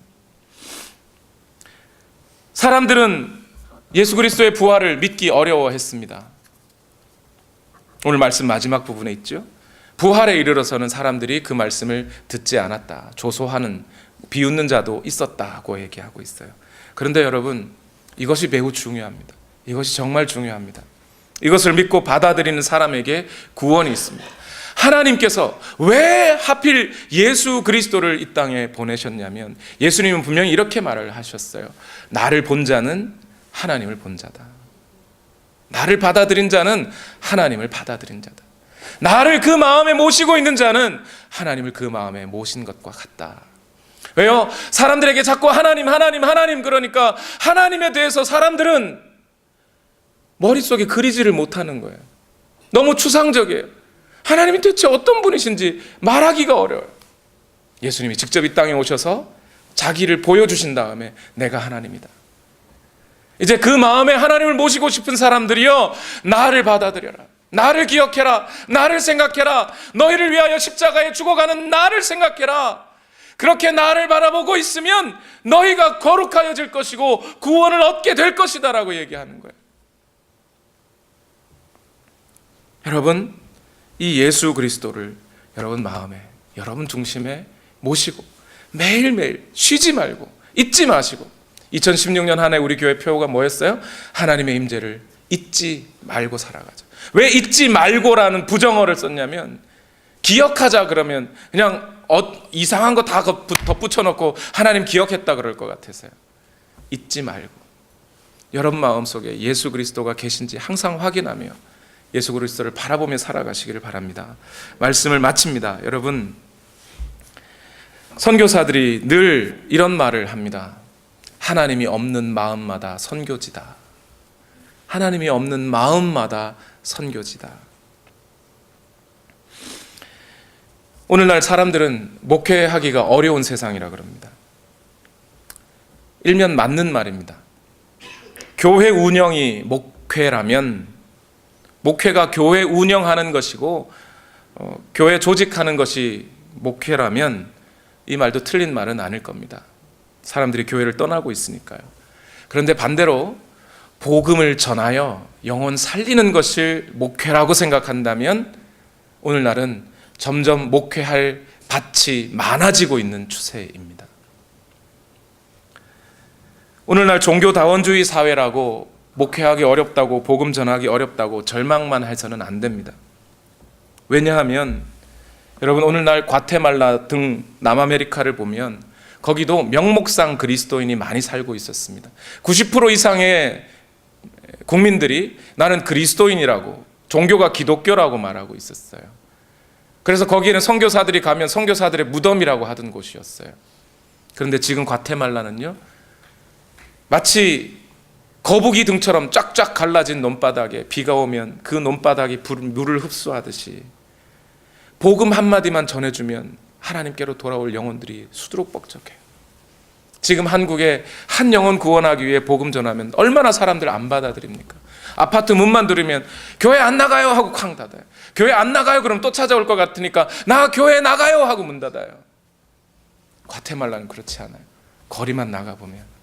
사람들은 예수 그리스도의 부활을 믿기 어려워했습니다. 오늘 말씀 마지막 부분에 있죠. 부활에 이르러서는 사람들이 그 말씀을 듣지 않았다, 조소하는, 비웃는 자도 있었다고 얘기하고 있어요. 그런데 여러분, 이것이 매우 중요합니다. 이것이 정말 중요합니다. 이것을 믿고 받아들이는 사람에게 구원이 있습니다. 하나님께서 왜 하필 예수 그리스도를 이 땅에 보내셨냐면, 예수님은 분명히 이렇게 말을 하셨어요. 나를 본 자는 하나님을 본 자다. 나를 받아들인 자는 하나님을 받아들인 자다. 나를 그 마음에 모시고 있는 자는 하나님을 그 마음에 모신 것과 같다. 왜요? 사람들에게 자꾸 하나님 그러니까 하나님에 대해서 사람들은 머릿속에 그리지를 못하는 거예요. 너무 추상적이에요. 하나님이 대체 어떤 분이신지 말하기가 어려워요. 예수님이 직접 이 땅에 오셔서 자기를 보여주신 다음에 내가 하나님이다. 이제 그 마음에 하나님을 모시고 싶은 사람들이요, 나를 받아들여라, 나를 기억해라, 나를 생각해라, 너희를 위하여 십자가에 죽어가는 나를 생각해라. 그렇게 나를 바라보고 있으면 너희가 거룩하여질 것이고 구원을 얻게 될 것이다 라고 얘기하는 거예요. 여러분, 이 예수 그리스도를 여러분 마음에, 여러분 중심에 모시고 매일매일 쉬지 말고 잊지 마시고, 2016년 한 해 우리 교회 표어가 뭐였어요? 하나님의 임재를 잊지 말고 살아가자. 왜 잊지 말고라는 부정어를 썼냐면, 기억하자 그러면 그냥 이상한 거 다 덧붙여놓고 하나님 기억했다 그럴 것 같아서요. 잊지 말고. 여러분 마음속에 예수 그리스도가 계신지 항상 확인하며 예수 그리스도를 바라보며 살아가시기를 바랍니다. 말씀을 마칩니다. 여러분, 선교사들이 늘 이런 말을 합니다. 하나님이 없는 마음마다 선교지다. 하나님이 없는 마음마다 선교지다. 오늘날 사람들은 목회하기가 어려운 세상이라 그럽니다. 일면 맞는 말입니다. 교회 운영이 목회라면, 목회가 교회 운영하는 것이고 교회 조직하는 것이 목회라면 이 말도 틀린 말은 아닐 겁니다. 사람들이 교회를 떠나고 있으니까요. 그런데 반대로 복음을 전하여 영혼 살리는 것을 목회라고 생각한다면 오늘날은 점점 목회할 밭이 많아지고 있는 추세입니다. 오늘날 종교다원주의 사회라고 목회하기 어렵다고, 복음 전하기 어렵다고 절망만 해서는 안 됩니다. 왜냐하면 여러분, 오늘날 과테말라 등 남아메리카를 보면 거기도 명목상 그리스도인이 많이 살고 있었습니다. 90% 이상의 국민들이 나는 그리스도인이라고, 종교가 기독교라고 말하고 있었어요. 그래서 거기에는 선교사들이 가면 선교사들의 무덤이라고 하던 곳이었어요. 그런데 지금 과테말라는요, 마치 거북이 등처럼 쫙쫙 갈라진 논바닥에 비가 오면 그 논바닥이 물을 흡수하듯이 복음 한마디만 전해주면 하나님께로 돌아올 영혼들이 수두룩 벅적해요. 지금 한국에 한 영혼 구원하기 위해 복음 전하면 얼마나 사람들 안 받아들입니까? 아파트 문만 들으면 교회 안 나가요 하고 쾅 닫아요. 교회 안 나가요 그럼 또 찾아올 것 같으니까 나 교회 나가요 하고 문 닫아요. 과테말라는 그렇지 않아요. 거리만 나가보면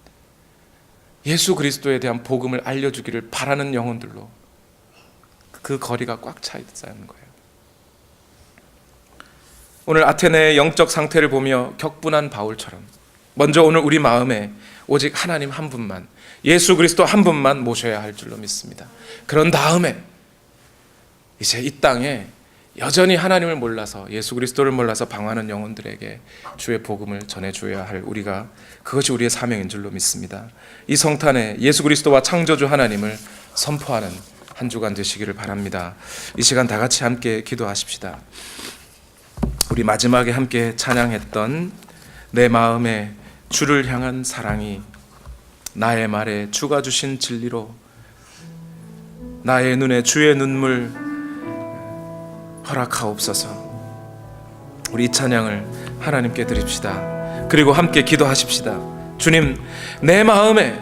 예수 그리스도에 대한 복음을 알려주기를 바라는 영혼들로 그 거리가 꽉 차 있다는 거예요. 오늘 아테네의 영적 상태를 보며 격분한 바울처럼 먼저 오늘 우리 마음에 오직 하나님 한 분만, 예수 그리스도 한 분만 모셔야 할 줄로 믿습니다. 그런 다음에 이제 이 땅에 여전히 하나님을 몰라서, 예수 그리스도를 몰라서 방황하는 영혼들에게 주의 복음을 전해줘야 할 우리가, 그것이 우리의 사명인 줄로 믿습니다. 이 성탄에 예수 그리스도와 창조주 하나님을 선포하는 한 주간 되시기를 바랍니다. 이 시간 다 같이 함께 기도하십시다. 우리 마지막에 함께 찬양했던 내 마음에 주를 향한 사랑이 나의 말에 주가 주신 진리로 나의 눈에 주의 눈물 허락하옵소서. 우리 이 찬양을 하나님께 드립시다. 그리고 함께 기도하십시다. 주님, 내 마음에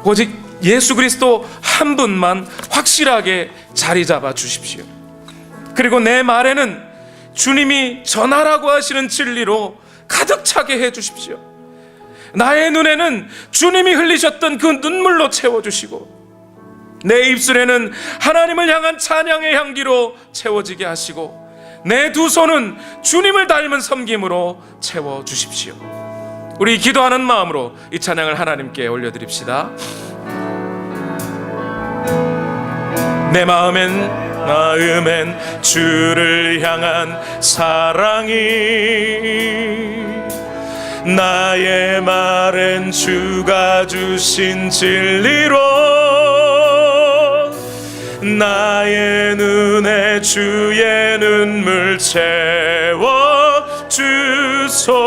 오직 예수 그리스도 한 분만 확실하게 자리 잡아 주십시오. 그리고 내 말에는 주님이 전하라고 하시는 진리로 가득 차게 해 주십시오. 나의 눈에는 주님이 흘리셨던 그 눈물로 채워주시고 내 입술에는 하나님을 향한 찬양의 향기로 채워지게 하시고 내 두 손은 주님을 닮은 섬김으로 채워주십시오. 우리 기도하는 마음으로 이 찬양을 하나님께 올려드립시다. 내 마음엔 주를 향한 사랑이, 나의 말엔 주가 주신 진리로 나의 눈에 주의 눈물 채워 주소서.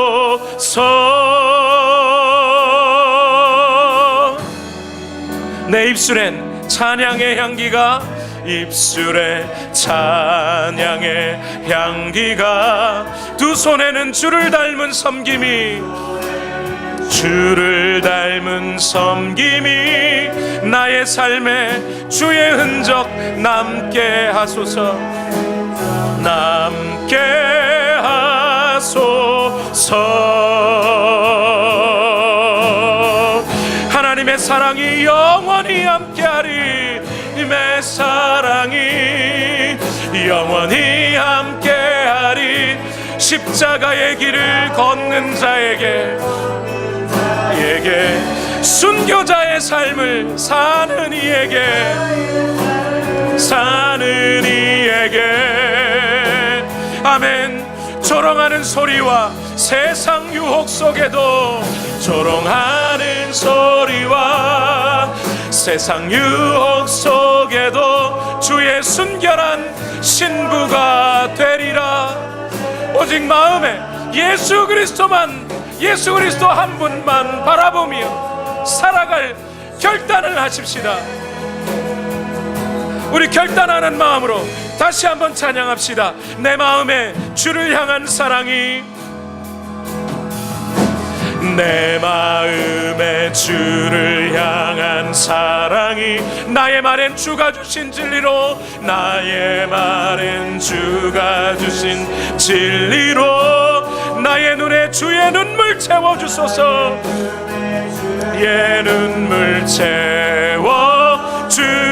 내 입술엔 찬양의 향기가, 입술에 찬양의 향기가, 두 손에는 주를 닮은 섬김이, 주를 닮은 섬김이 나의 삶에 주의 흔적 남게 하소서. 남게 하소서. 하나님의 사랑이 영원히 함께하리. 하나님의 사랑이 영원히 함께하리. 십자가의 길을 걷는 자에게 순교자의 삶을 사는 이에게 아멘. 조롱하는 소리와 세상 유혹 속에도 조롱하는 소리와 세상 유혹 속에도 주의 순결한 신부가 되리라. 오직 마음에 예수 그리스도 한 분만 바라보며 살아갈 결단을 하십시다. 우리 결단하는 마음으로 다시 한번 찬양합시다. 내 마음에 주를 향한 사랑이, 내 마음에 주를 향한 사랑이, 나의 말엔 주가 주신 진리로, 나의 말엔 주가 주신 진리로, 나의 눈에 주의 눈물 채워주소서. 예, 눈물 채워주소서.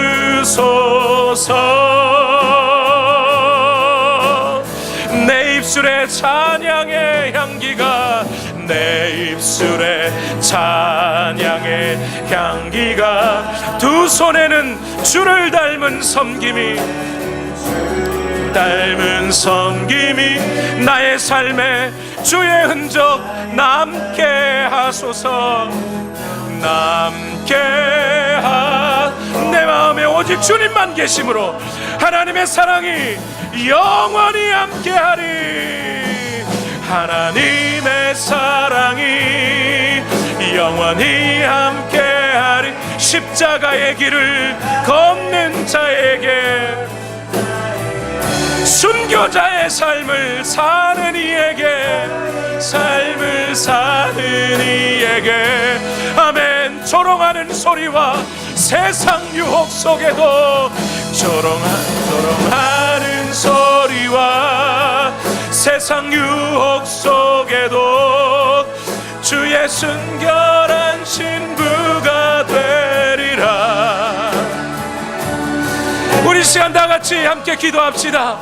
내 입술에 찬양의 향기가, 내 입술에 찬양의 향기가, 두 손에는 주를 닮은 섬김이 나의 삶에 주의 흔적 남게 하소서. 내 마음에 오직 주님만 계심으로 하나님의 사랑이 영원히 함께하리. 하나님의 사랑이 영원히 함께하리. 십자가의 길을 걷는 자에게, 순교자의 삶을 사는 이에게, 아멘. 조롱하는 소리와 세상 유혹 속에도, 조롱하는 소리와 세상 유혹 속에도 주의 순결한 신부가 되리라. 우리 시간 다 같이 함께 기도합시다.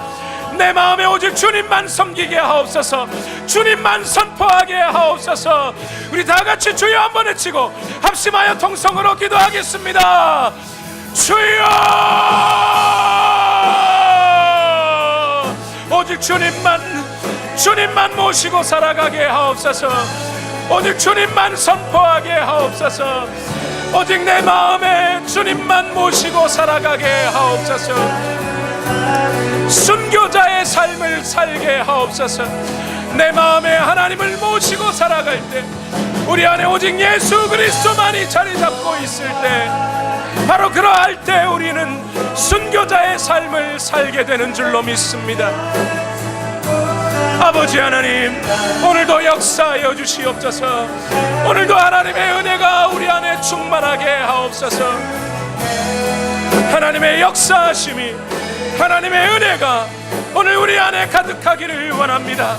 내 마음에 오직 주님만 섬기게 하옵소서. 주님만 선포하게 하옵소서. 우리 다 같이 주여 한번 외치고 합심하여 통성으로 기도하겠습니다. 주여, 오직 주님만 모시고 살아가게 하옵소서. 오직 주님만 선포하게 하옵소서. 오직 내 마음에 주님만 모시고 살아가게 하옵소서. 순교자의 삶을 살게 하옵소서. 내 마음에 하나님을 모시고 살아갈 때, 우리 안에 오직 예수 그리스도만이 자리 잡고 있을 때, 바로 그러할 때 우리는 순교자의 삶을 살게 되는 줄로 믿습니다. 아버지 하나님, 오늘도 역사하여 주시옵소서. 오늘도 하나님의 은혜가 우리 안에 충만하게 하옵소서. 하나님의 역사하심이, 하나님의 은혜가 오늘 우리 안에 가득하기를 원합니다.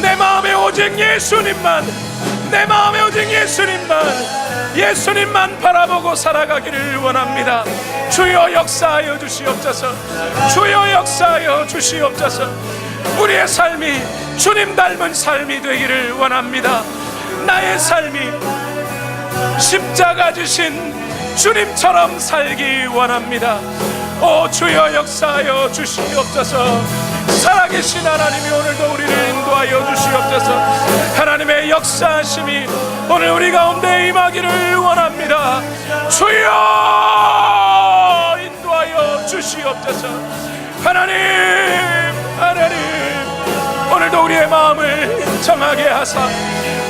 내 마음에 오직 예수님만, 내 마음에 오직 예수님만 바라보고 살아가기를 원합니다. 주여 역사하여 주시옵소서. 주여 역사하여 주시옵소서. 우리의 삶이 주님 닮은 삶이 되기를 원합니다. 나의 삶이 십자가 지신 주님처럼 살기 원합니다. 오 주여 역사하여 주시옵소서. 살아계신 하나님이 오늘도 우리를 인도하여 주시옵소서. 하나님의 역사하심이 오늘 우리 가운데 임하기를 원합니다. 주여 인도하여 주시옵소서. 하나님 오늘도 우리의 마음을 정하게 하사,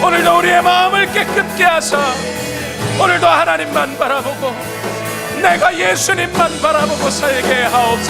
오늘도 우리의 마음을 깨끗게 하사, 오늘도 하나님만 바라보고 내가 예수님만 바라보고 살게 하옵소서.